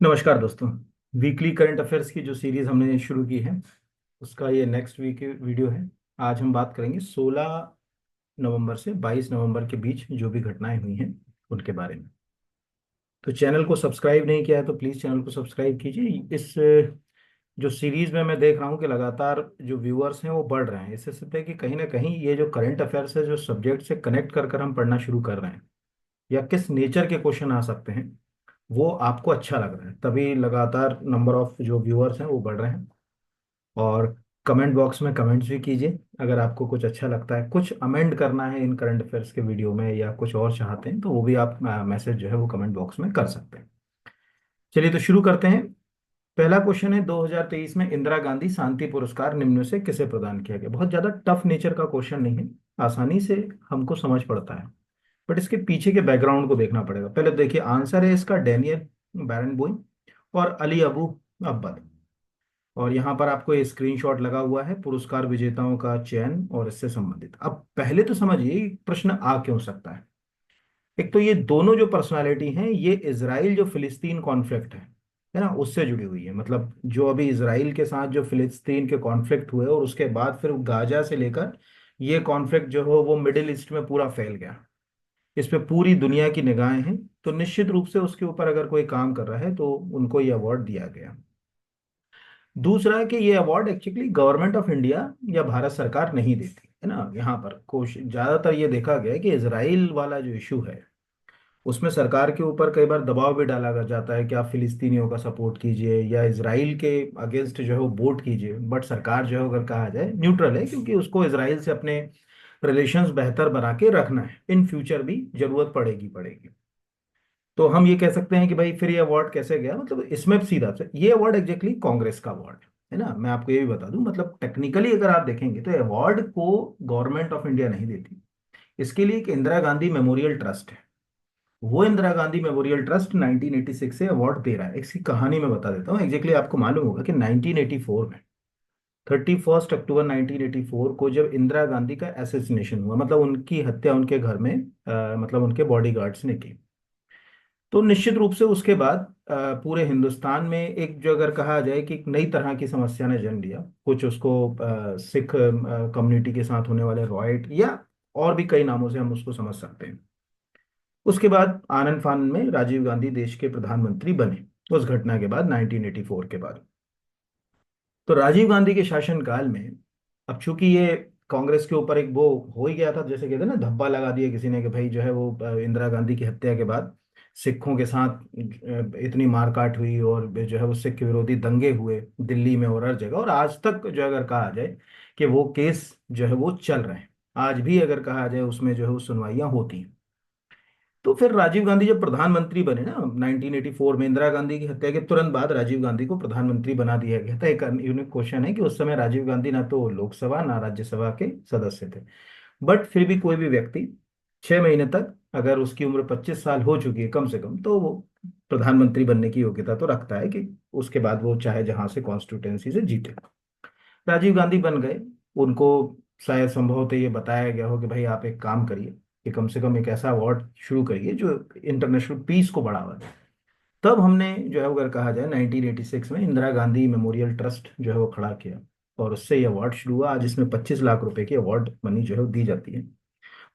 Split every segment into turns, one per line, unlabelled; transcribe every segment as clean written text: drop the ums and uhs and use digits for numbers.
नमस्कार दोस्तों। Weekly current affairs की जो सीरीज हमने शुरू की है उसका ये नेक्स्ट वीक वीडियो है। आज हम बात करेंगे 16 नवंबर से 22 नवंबर के बीच जो भी घटनाएं हुई हैं उनके बारे में। तो चैनल को सब्सक्राइब नहीं किया है तो प्लीज़ चैनल को सब्सक्राइब कीजिए। इस जो सीरीज में मैं देख रहा हूँ कि लगातार जो व्यूअर्स हैं वो बढ़ रहे हैं। इससे सिद्ध है कि कहीं ना कहीं ये जो करंट अफेयर्स है जो सब्जेक्ट से कनेक्ट कर कर हम पढ़ना शुरू कर रहे हैं या किस नेचर के क्वेश्चन आ सकते हैं वो आपको अच्छा लग रहा है, तभी लगातार नंबर ऑफ जो व्यूअर्स हैं वो बढ़ रहे हैं। और कमेंट बॉक्स में कमेंट्स भी कीजिए अगर आपको कुछ अच्छा लगता है, कुछ अमेंड करना है इन करंट अफेयर्स के वीडियो में या कुछ और चाहते हैं तो वो भी आप मैसेज जो है वो कमेंट बॉक्स में कर सकते हैं। चलिए तो शुरू करते हैं। पहला क्वेश्चन है, 2023 में इंदिरा गांधी शांति पुरस्कार निम्न में से किसे प्रदान किया गया। बहुत ज्यादा टफ नेचर का क्वेश्चन नहीं है, आसानी से हमको समझ पड़ता है, बट इसके पीछे के बैकग्राउंड को देखना पड़ेगा। पहले देखिए, आंसर है इसका डेनियल बैरनबोई और अली अबू अब्बद। और यहाँ पर आपको ये स्क्रीनशॉट लगा हुआ है पुरस्कार विजेताओं का चयन और इससे संबंधित। अब पहले तो समझिए ये प्रश्न आ क्यों सकता है। एक तो ये दोनों जो पर्सनालिटी हैं ये इसराइल जो फिलिस्तीन कॉन्फ्लिक्ट है ना, उससे जुड़ी हुई है। मतलब जो अभी इसराइल के साथ जो फिलिस्तीन के कॉन्फ्लिक्ट हुए और उसके बाद फिर गाजा से लेकर ये कॉन्फ्लिक्ट जो हो वो मिडिल ईस्ट में पूरा फैल गया। इस पे पूरी दुनिया की निगाहें हैं, तो निश्चित रूप से उसके ऊपर अगर कोई काम कर रहा है तो उनको ये अवार्ड दिया गया। दूसरा है कि ये award actually government of India या भारत सरकार नहीं देती है ना। यहाँ पर कोशिश ज्यादातर ये देखा गया है कि इसराइल वाला जो इशू है उसमें सरकार के ऊपर कई बार दबाव भी डाला जाता है कि आप फिलिस्तीनियों का सपोर्ट कीजिए या इसराइल के अगेंस्ट जो है वो वोट कीजिए। बट सरकार जो है अगर कहा जाए न्यूट्रल है, क्योंकि उसको इसराइल से अपने रिलेशंस बेहतर बना के रखना है, इन फ्यूचर भी जरूरत पड़ेगी पड़ेगी। तो हम ये कह सकते हैं कि भाई फिर ये अवार्ड कैसे गया। मतलब इसमें सीधा से ये अवार्ड एग्जैक्टली कांग्रेस का अवार्ड है ना। मैं आपको ये भी बता दूं, मतलब टेक्निकली अगर आप देखेंगे तो अवार्ड को गवर्नमेंट ऑफ इंडिया नहीं देती। इसके लिए एक इंदिरा गांधी मेमोरियल ट्रस्ट है। वो इंदिरा गांधी मेमोरियल ट्रस्ट 1986 से अवार्ड दे रहा है। इसकी कहानी मैं बता देता हूँ। एग्जैक्टली आपको मालूम होगा कि 1984 में 31 अक्टूबर 1984 को जब इंदिरा गांधी का असैसिनेशन हुआ, मतलब उनकी हत्या उनके घर में मतलब उनके बॉडीगार्ड्स ने की, तो निश्चित रूप से उसके बाद पूरे हिंदुस्तान में एक जो अगर कहा जाए कि एक नई तरह की समस्या ने जन्म लिया। कुछ उसको सिख कम्युनिटी के साथ होने वाले रॉयट या और भी कई नामों से हम उसको समझ सकते हैं। उसके बाद आनंद फानन में राजीव गांधी देश के प्रधानमंत्री बने उस घटना के बाद, 1984 के बाद। तो राजीव गांधी के शासनकाल में अब चूंकि ये कांग्रेस के ऊपर एक वो हो ही गया था, जैसे कहते हैं ना, धब्बा लगा दिया किसी ने कि भाई जो है वो इंदिरा गांधी की हत्या के बाद सिखों के साथ इतनी मारकाट हुई और जो है वो सिख विरोधी दंगे हुए दिल्ली में और हर जगह। और आज तक जो अगर कहा जाए कि वो केस जो है वो चल रहे हैं, आज भी अगर कहा जाए उसमें जो है वो सुनवाइयां होती हैं। तो फिर राजीव गांधी जब प्रधानमंत्री बने ना 1984 में, इंदिरा गांधी की हत्या के तुरंत बाद राजीव गांधी को प्रधानमंत्री बना दिया गया था। एक यूनिक क्वेश्चन है कि उस समय राजीव गांधी ना तो लोकसभा ना राज्यसभा के सदस्य थे, बट फिर भी कोई भी व्यक्ति 6 महीने तक अगर उसकी उम्र 25 साल हो चुकी है कम से कम, तो वो प्रधानमंत्री बनने की योग्यता तो रखता है कि उसके बाद वो चाहे जहां से कॉन्स्टिट्यूटेंसी से जीते। राजीव गांधी बन गए। उनको शायद संभवतः ये बताया गया हो कि भाई आप एक काम करिए कि कम से कम एक ऐसा अवार्ड शुरू करिए जो इंटरनेशनल पीस को बढ़ावा दे। तब हमने जो है अगर कहा जाए 1986 में इंदिरा गांधी मेमोरियल ट्रस्ट जो है वो खड़ा किया और उससे ये अवार्ड शुरू हुआ। आज इसमें 25 लाख रुपए की अवार्ड मनी जो है वो दी जाती है।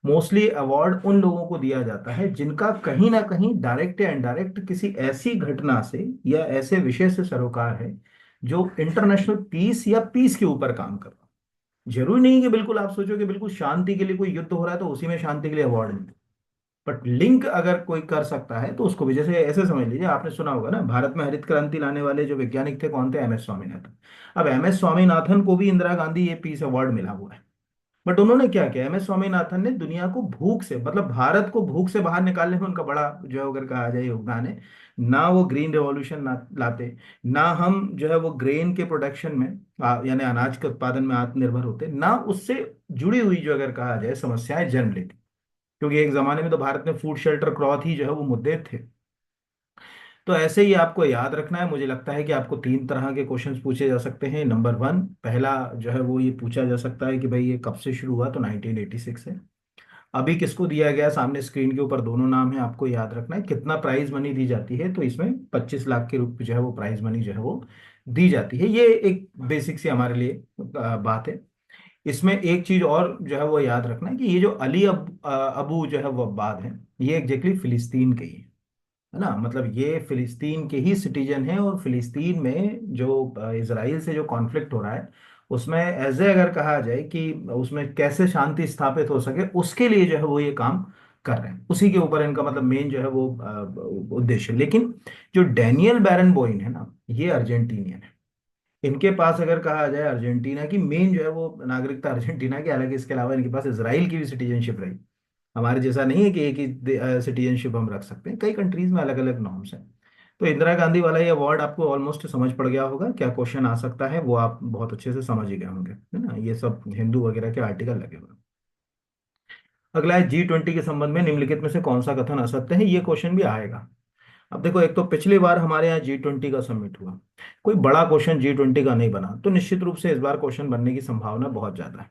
मोस्टली अवार्ड उन लोगों को दिया जाता है जिनका कहीं ना कहीं डायरेक्ट या इनडायरेक्ट किसी ऐसी घटना से या ऐसे विषय से सरोकार है जो इंटरनेशनल पीस या पीस के ऊपर काम कर रहा है। जरूरी नहीं कि बिल्कुल आप सोचो कि बिल्कुल शांति के लिए कोई युद्ध हो रहा है तो उसी में शांति के लिए अवार्ड मिले, बट लिंक अगर कोई कर सकता है तो उसको भी। जैसे ऐसे समझ लीजिए, आपने सुना होगा ना, भारत में हरित क्रांति लाने वाले जो वैज्ञानिक थे कौन थे? M S Swaminathan. अब एम एस स्वामीनाथन को भी इंदिरा गांधी ये पीस अवार्ड मिला हुआ है। बट उन्होंने क्या किया, एम एस स्वामीनाथन ने दुनिया को भूख से, मतलब भारत को भूख से बाहर निकालने में उनका बड़ा जो है अगर कहा जाए योगदान है। ना वो ग्रीन रेवोल्यूशन ना लाते, ना हम जो है वो ग्रेन के प्रोडक्शन में यानी अनाज के उत्पादन में आत्मनिर्भर होते, ना उससे जुड़ी हुई जो अगर कहा जाए समस्याएं जन्म लेती। क्योंकि एक जमाने में तो भारत में फूड शेल्टर क्लॉथ ही जो है वो मुद्दे थे। तो ऐसे ही आपको याद रखना है। मुझे लगता है कि आपको 3 तरह के क्वेश्चंस पूछे जा सकते हैं। नंबर 1, पहला जो है वो ये पूछा जा सकता है कि भाई ये कब से शुरू हुआ, तो 1986 से। अभी किसको दिया गया, सामने स्क्रीन के ऊपर दोनों नाम है, आपको याद रखना है कितना प्राइज मनी दी जाती है। तो इसमें 25 लाख के रूप में जो है वो प्राइज मनी जो है वो दी जाती है। ये एक बेसिक सी हमारे लिए बात है। इसमें एक चीज और जो है वो याद रखना है कि ये जो अबू जो है वो अब्बाद है, ये एग्जैक्टली फिलिस्तीन के ही है ना। मतलब ये फिलिस्तीन के ही सिटीजन है, और फिलिस्तीन में जो इसराइल से जो कॉन्फ्लिक्ट हो रहा है उसमें एज ए अगर कहा जाए कि उसमें कैसे शांति स्थापित हो सके, उसके लिए जो है वो ये काम कर रहे हैं। उसी के ऊपर इनका मतलब मेन जो है वो उद्देश्य है। लेकिन जो डैनियल बैरन बोइन है ना, ये अर्जेंटीनियन है। इनके पास अगर कहा जाए अर्जेंटीना की मेन जो है वो नागरिकता अर्जेंटीना की, हालांकि इसके अलावा इनके पास इसराइल की भी सिटीजनशिप रही। हमारे जैसा नहीं है कि एक ही सिटीजनशिप हम रख सकते हैं, कई कंट्रीज में अलग अलग नॉर्म्स हैं। तो इंदिरा गांधी वाला ये अवार्ड आपको ऑलमोस्ट समझ पड़ गया होगा, क्या क्वेश्चन आ सकता है वो आप बहुत अच्छे से समझ ही गए होंगे, है ना। ये सब हिंदू वगैरह के आर्टिकल लगे हुए हैं। अगला है G20 के संबंध में निम्नलिखित में से कौन सा कथन असत्य है, ये क्वेश्चन भी आएगा। अब देखो, एक तो पिछली बार हमारे यहाँ G20 का समिट हुआ, कोई बड़ा क्वेश्चन G20 का नहीं बना, तो निश्चित रूप से इस बार क्वेश्चन बनने की संभावना बहुत ज्यादा है।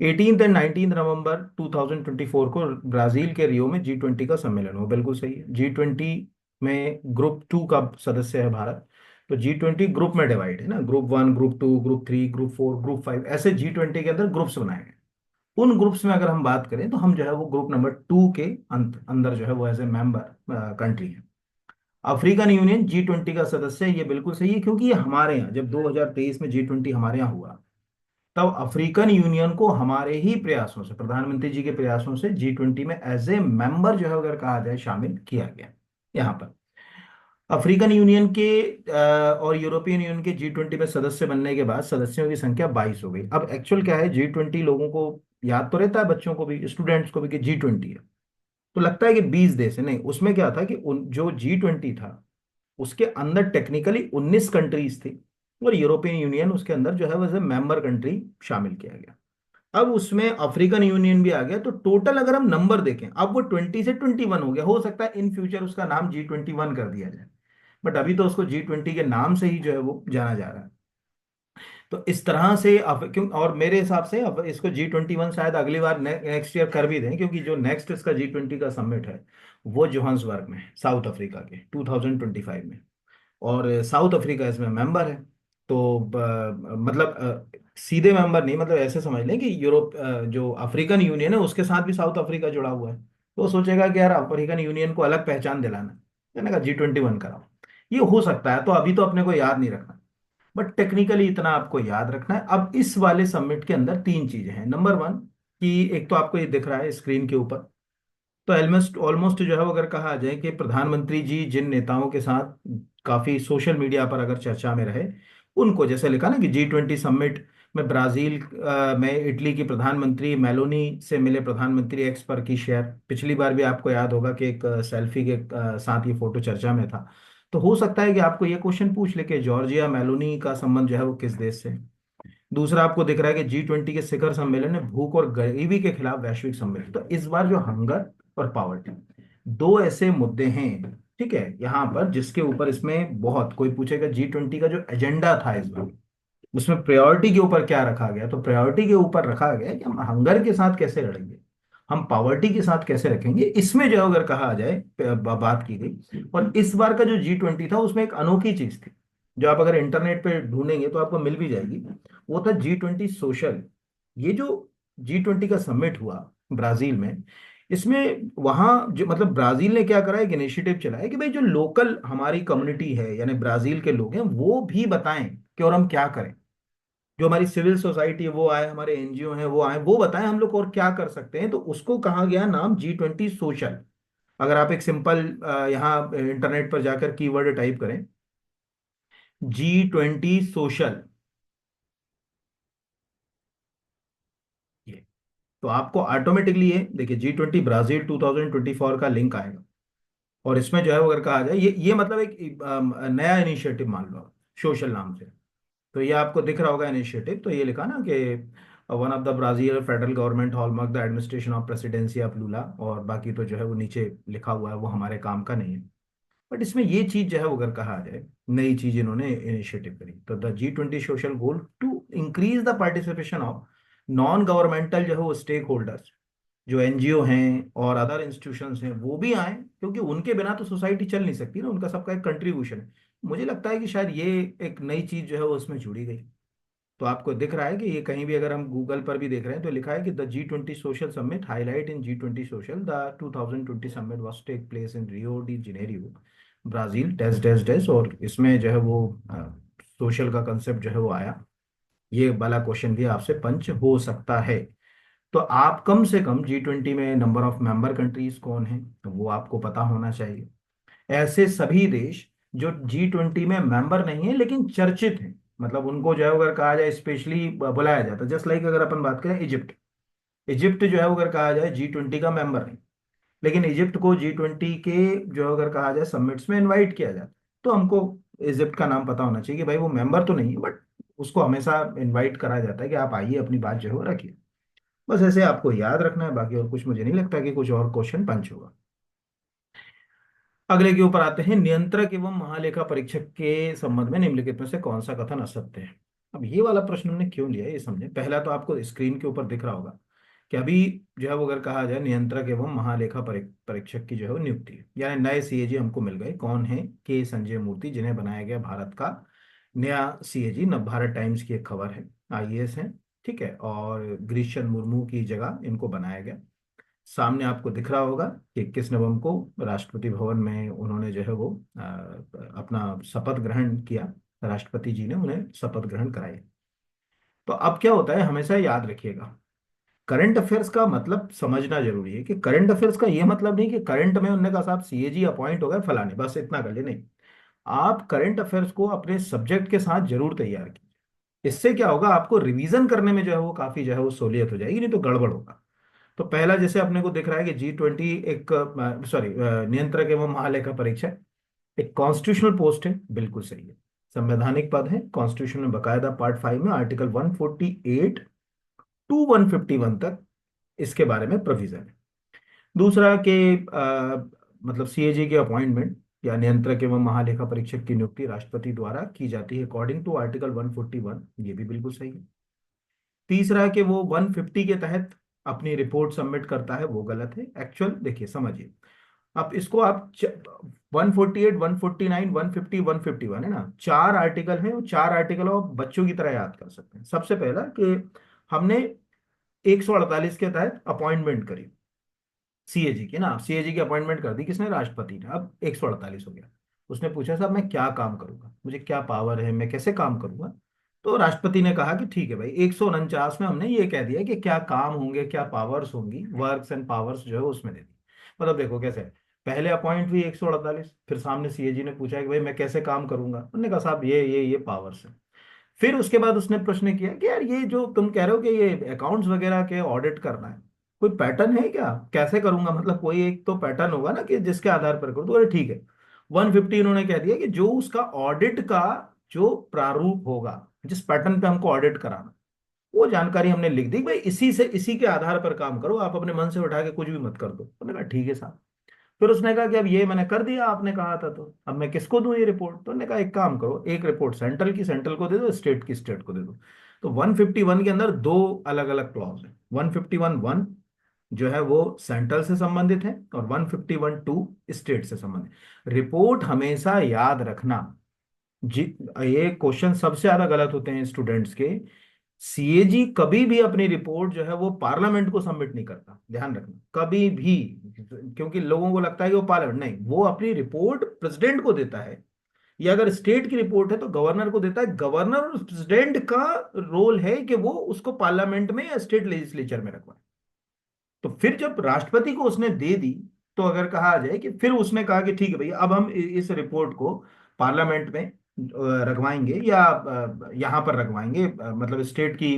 18 एंड 19 नवंबर 2024 को ब्राजील के रियो में G20 का सम्मेलन हुआ, बिल्कुल सही है। G20 में ग्रुप 2 का सदस्य है भारत। तो G20 ग्रुप में डिवाइड है ना, group 1, group 2, group 3, group 4, group 5, ऐसे G20 के अंदर ग्रुप्स बनाए गए। उन ग्रुप्स में अगर हम बात करें तो हम जो है वो ग्रुप नंबर 2 के अंदर जो है वो एज ए मेंबर कंट्री है। अफ्रीकन यूनियन G20 का सदस्य है, ये बिल्कुल सही है, क्योंकि ये हमारे यहाँ जब 2023 में G20 हमारे यहाँ हुआ, तब अफ्रीकन यूनियन को हमारे ही प्रयासों से, प्रधानमंत्री जी के प्रयासों से G20 में एज ए मेंबर जो है अगर कहा जाए शामिल किया गया। यहाँ पर अफ्रीकन यूनियन के और यूरोपियन यूनियन के G20 में सदस्य बनने के बाद सदस्यों की संख्या 22 हो गई। अब एक्चुअल क्या है, G20 लोगों को याद तो रहता है, बच्चों को भी, स्टूडेंट्स को भी, कि G20 है, तो लगता है कि 20 देश है। नहीं, उसमें क्या था कि जो G20 था उसके अंदर टेक्निकली 19 कंट्रीज थी, और यूरोपियन यूनियन उसके अंदर जो है वैसे मेंबर कंट्री शामिल किया गया। अब उसमें अफ्रीकन यूनियन भी आ गया, तो टोटल अगर हम नंबर देखें, अब वो 20 से 21 हो गया। हो सकता है इन फ्यूचर उसका नाम G21 कर दिया जाए, बट अभी तो उसको G20 के नाम से ही जो है वो जाना जा रहा है। तो इस तरह से अब क्यों, और मेरे हिसाब से अब इसको G21 शायद अगली बार नेक्स्ट ईयर कर भी दें, क्योंकि जो नेक्स्ट इसका G20 का समिट है वो जोहान्सबर्ग में है, साउथ अफ्रीका के 2025 में। और साउथ अफ्रीका इसमें मेंबर है। तो मतलब सीधे मेंबर नहीं, मतलब ऐसे समझ लें कि यूरोप जो अफ्रीकन यूनियन है उसके साथ भी साउथ अफ्रीका जुड़ा हुआ है। तो वो सोचेगा कि यार अफ्रीकन यूनियन को अलग पहचान दिलाना है, मैंने कहा G21 कराओ। ये हो सकता है, तो अभी तो अपने को याद नहीं रखना, बट टेक्निकली इतना आपको याद रखना है। अब इस वाले समिट के अंदर 3 चीजें हैं। नंबर 1 कि एक तो आपको ये दिख रहा है स्क्रीन के ऊपर, तो ऑलमोस्ट ऑलमोस्ट जो है वो अगर कहा जाए कि प्रधानमंत्री जी जिन नेताओं के साथ काफी सोशल मीडिया पर अगर चर्चा में रहे, उनको जैसे लिखा ना कि G20 समिट में ब्राजील में इटली की प्रधानमंत्री मेलोनी से मिले प्रधानमंत्री एक्स पर की शेयर। पिछली बार भी आपको याद होगा कि एक सेल्फी के साथ ये फोटो चर्चा में था। तो हो सकता है कि आपको ये क्वेश्चन पूछ ले कि जॉर्जिया मेलोनी का संबंध जो है वो किस देश से है। दूसरा आपको दिख रहा है कि G20 के शिखर सम्मेलन में भूख और गरीबी के खिलाफ वैश्विक सम्मेलन। तो इस बार जो हंगर और पावर्टी, दो ऐसे मुद्दे हैं, ठीक है, यहाँ पर जिसके ऊपर इसमें बहुत कोई पूछेगा G20 का जो एजेंडा था इस बार, उसमें प्रायोरिटी के ऊपर क्या रखा गया। तो प्रायोरिटी के ऊपर रखा गया कि हम हंगर के साथ कैसे लड़ेंगे, हम पावर्टी के साथ कैसे रखेंगे, इसमें जो अगर कहा जाए बात की गई। और इस बार का जो G20 था उसमें एक अनोखी चीज थी, जो आप अगर इंटरनेट पे ढूंढेंगे तो आपको मिल भी जाएगी। वो था G20 सोशल। ये जो G20 का समिट हुआ ब्राजील में, इसमें वहां जो मतलब ब्राजील ने क्या करा, एक इनिशिएटिव चलाया कि भाई जो लोकल हमारी कम्युनिटी है यानी ब्राजील के लोग हैं वो भी बताएं कि और हम क्या करें। जो हमारी सिविल सोसाइटी है वो आए, हमारे एनजीओ हैं वो आए, वो बताएं हम लोग और क्या कर सकते हैं। तो उसको कहा गया नाम G20 सोशल। अगर आप एक सिंपल यहाँ इंटरनेट पर जाकर कीवर्ड टाइप करें G20 सोशल, ये तो आपको ऑटोमेटिकली ये देखिए G20 ब्राजील 2024 का लिंक आएगा। और इसमें जो है वो अगर कहा जाए ये मतलब एक नया इनिशिएटिव मान लो आप, सोशल नाम से। तो ये आपको दिख रहा होगा इनिशिएटिव, तो ये लिखा ना कि one of the Brazil federal government hallmark the administration of presidency of Lula, और बाकी तो जो है वो नीचे लिखा हुआ है, वो हमारे काम का नहीं है। बट इसमें ये चीज जो है वो अगर कहा जाए, नई चीज इन्होंने इनिशिएटिव करी, तो the G20 social goal to increase the participation of non governmental जो है वो स्टेक होल्डर्स जो एनजीओ हैं और अदर इंस्टीट्यूशंस हैं वो भी आए, क्योंकि उनके बिना तो सोसाइटी चल नहीं सकती ना, उनका सबका एक कंट्रीब्यूशन है। मुझे लगता है कि शायद ये एक नई चीज जो है वो उसमें जुड़ी गई। तो आपको दिख रहा है कि ये कहीं भी अगर हम गूगल पर भी देख रहे हैं तो लिखा है कि the G20 social summit highlight in G20 social the 2020 summit was take place in Rio de Janeiro Brazil dash dash dash, और इसमें जो है वो सोशल का कंसेप्ट जो है वो आया। ये वाला क्वेश्चन भी आपसे पंच हो सकता है। तो आप कम से कम G20 में नंबर ऑफ मेंबर कंट्रीज कौन है तो वो आपको पता होना चाहिए। ऐसे सभी देश जो G20 में मेंबर नहीं है लेकिन चर्चित हैं, मतलब उनको जो है अगर कहा जाए स्पेशली बुलाया जाता है, जस्ट लाइक अगर अपन बात करें इजिप्ट। इजिप्ट जो है अगर कहा जाए G20 का मेंबर नहीं, लेकिन इजिप्ट को G20 के जो अगर कहा जाए समिट्स में इनवाइट किया जाए, तो हमको इजिप्ट का नाम पता होना चाहिए कि भाई वो मेंबर तो नहीं है बट उसको हमेशा इनवाइट करा जाता है कि आप आइए अपनी बात जो है वो रखिए। बस ऐसे आपको याद रखना है, बाकी और कुछ मुझे नहीं लगता कि कुछ और क्वेश्चन पंच होगा। अगले के ऊपर आते हैं, नियंत्रक एवं महालेखा परीक्षक के संबंध में निम्नलिखित में से कौन सा कथन असत्य है। अब ये वाला प्रश्न हमने क्यों लिया है ये समझे। पहला तो आपको स्क्रीन के ऊपर दिख रहा होगा कि अभी जो है वो अगर कहा जाए नियंत्रक एवं महालेखा परीक्षक की जो है वो नियुक्ति है, यानी नए सीएजी हमको मिल गए। कौन है? के संजय मूर्ति, जिन्हें बनाया गया भारत का नया सीएजी। नव भारत टाइम्स की एक खबर है, आईएएस है, ठीक है। और ग्रीशन मुर्मू की जगह इनको बनाया गया। सामने आपको दिख रहा होगा कि 21 नवंबर को राष्ट्रपति भवन में उन्होंने जो है वो अपना शपथ ग्रहण किया। राष्ट्रपति जी ने उन्हें शपथ ग्रहण कराई। तो अब क्या होता है, हमेशा याद रखिएगा, करंट अफेयर्स का मतलब समझना जरूरी है कि करंट अफेयर्स का ये मतलब नहीं कि करंट में उन्होंने कहा साहब सीएजी अपॉइंट हो गए फलाने, बस इतना कर ले, नहीं। आप करंट अफेयर्स को अपने सब्जेक्ट के साथ जरूर तैयार कीजिए। इससे क्या होगा, आपको रिवीजन करने में जो है वो काफी जो है वो सहूलियत हो जाएगी, नहीं तो गड़बड़ होगा। तो पहला जैसे अपने को दिख रहा है कि G20 एक सॉरी नियंत्रक एवं महालेखा परीक्षक एक कॉन्स्टिट्यूशनल पोस्ट है, बिल्कुल सही है। संवैधानिक पद है, कॉन्स्टिट्यूशन में बकायदा पार्ट 5 में आर्टिकल 148 टू 151 तक इसके बारे में प्रोविजन है। दूसरा के मतलब सीएजी के अपॉइंटमेंट या नियंत्रक एवं महालेखा परीक्षक की नियुक्ति राष्ट्रपति द्वारा की जाती है अकॉर्डिंग टू आर्टिकल 141, ये भी बिल्कुल सही है। तीसरा कि वो 150 के तहत अपनी रिपोर्ट सबमिट करता है, वो गलत है। एक्चुअल देखिए समझिए, अब इसको आप 148 149 150 151 है ना, चार आर्टिकल हैं, वो चार आर्टिकल आप बच्चों की तरह याद कर सकते हैं। सबसे पहला कि हमने 148 के तहत अपॉइंटमेंट करी सीएजी की ना, सीएजी की अपॉइंटमेंट कर दी किसने? राष्ट्रपति ने। अब 148 हो गया। उसने पूछा साहब मैं क्या काम करूंगा, मुझे क्या पावर है, मैं कैसे काम करूंगा। तो राष्ट्रपति ने कहा कि ठीक है भाई, 149 में हमने ये कह दिया कि क्या काम होंगे, क्या पावर्स होंगी, वर्क्स एंड पावर्स जो है उसमें दे दी। मतलब देखो कैसे है, पहले अपॉइंट हुई 148, फिर सामने सीएजी ने पूछा कि भाई मैं कैसे काम करूंगा, उन्होंने कहा साहब ये पावर्स है। फिर उसके बाद उसने प्रश्न किया कि यार ये जो तुम कह रहे हो कि ये अकाउंट्स वगैरह के ऑडिट करना है, कोई पैटर्न है क्या, कैसे करूंगा, मतलब कोई एक तो पैटर्न होगा ना कि जिसके आधार पर करूँ। तो अरे ठीक है, 150 उन्होंने कह दिया कि जो उसका ऑडिट का जो प्रारूप होगा, जिस पैटर्न पे हमको ऑडिट कराना, वो जानकारी हमने लिख दी भाई, इसी से इसी के आधार पर काम करो, आप अपने मन से उठा के कुछ भी मत कर दो। उन्होंने कहा ठीक है साहब। फिर उसने कहा कि अब ये मैंने कर दिया, आपने कहा था, तो अब मैं किसको दूं ये रिपोर्ट। तो उन्होंने कहा एक काम करो, एक रिपोर्ट सेंट्रल की सेंट्रल को दे दो, स्टेट की स्टेट को दे दो। तो 151 के अंदर दो अलग अलग क्लॉज है। 151(1) जो है वो सेंट्रल से संबंधित है, और 151(2) स्टेट से संबंधित। रिपोर्ट हमेशा याद रखना जी, ये क्वेश्चन सबसे ज्यादा गलत होते हैं स्टूडेंट्स के। सीएजी कभी भी अपनी रिपोर्ट जो है वो पार्लियामेंट को सबमिट नहीं करता, ध्यान रखना कभी भी। क्योंकि लोगों को लगता है कि वो पार्लियामेंट, नहीं, वो अपनी रिपोर्ट प्रेसिडेंट को देता है, या अगर स्टेट की रिपोर्ट है तो गवर्नर को देता है। गवर्नर और प्रेसिडेंट का रोल है कि वो उसको पार्लियामेंट में या स्टेट लेजिस्लेचर में रखवाए। तो फिर जब राष्ट्रपति को उसने दे दी, तो अगर कहा जाए कि फिर उसने कहा कि ठीक है भैया अब हम इस रिपोर्ट को पार्लियामेंट में रखवाएंगे या यहाँ पर रखवाएंगे, मतलब स्टेट की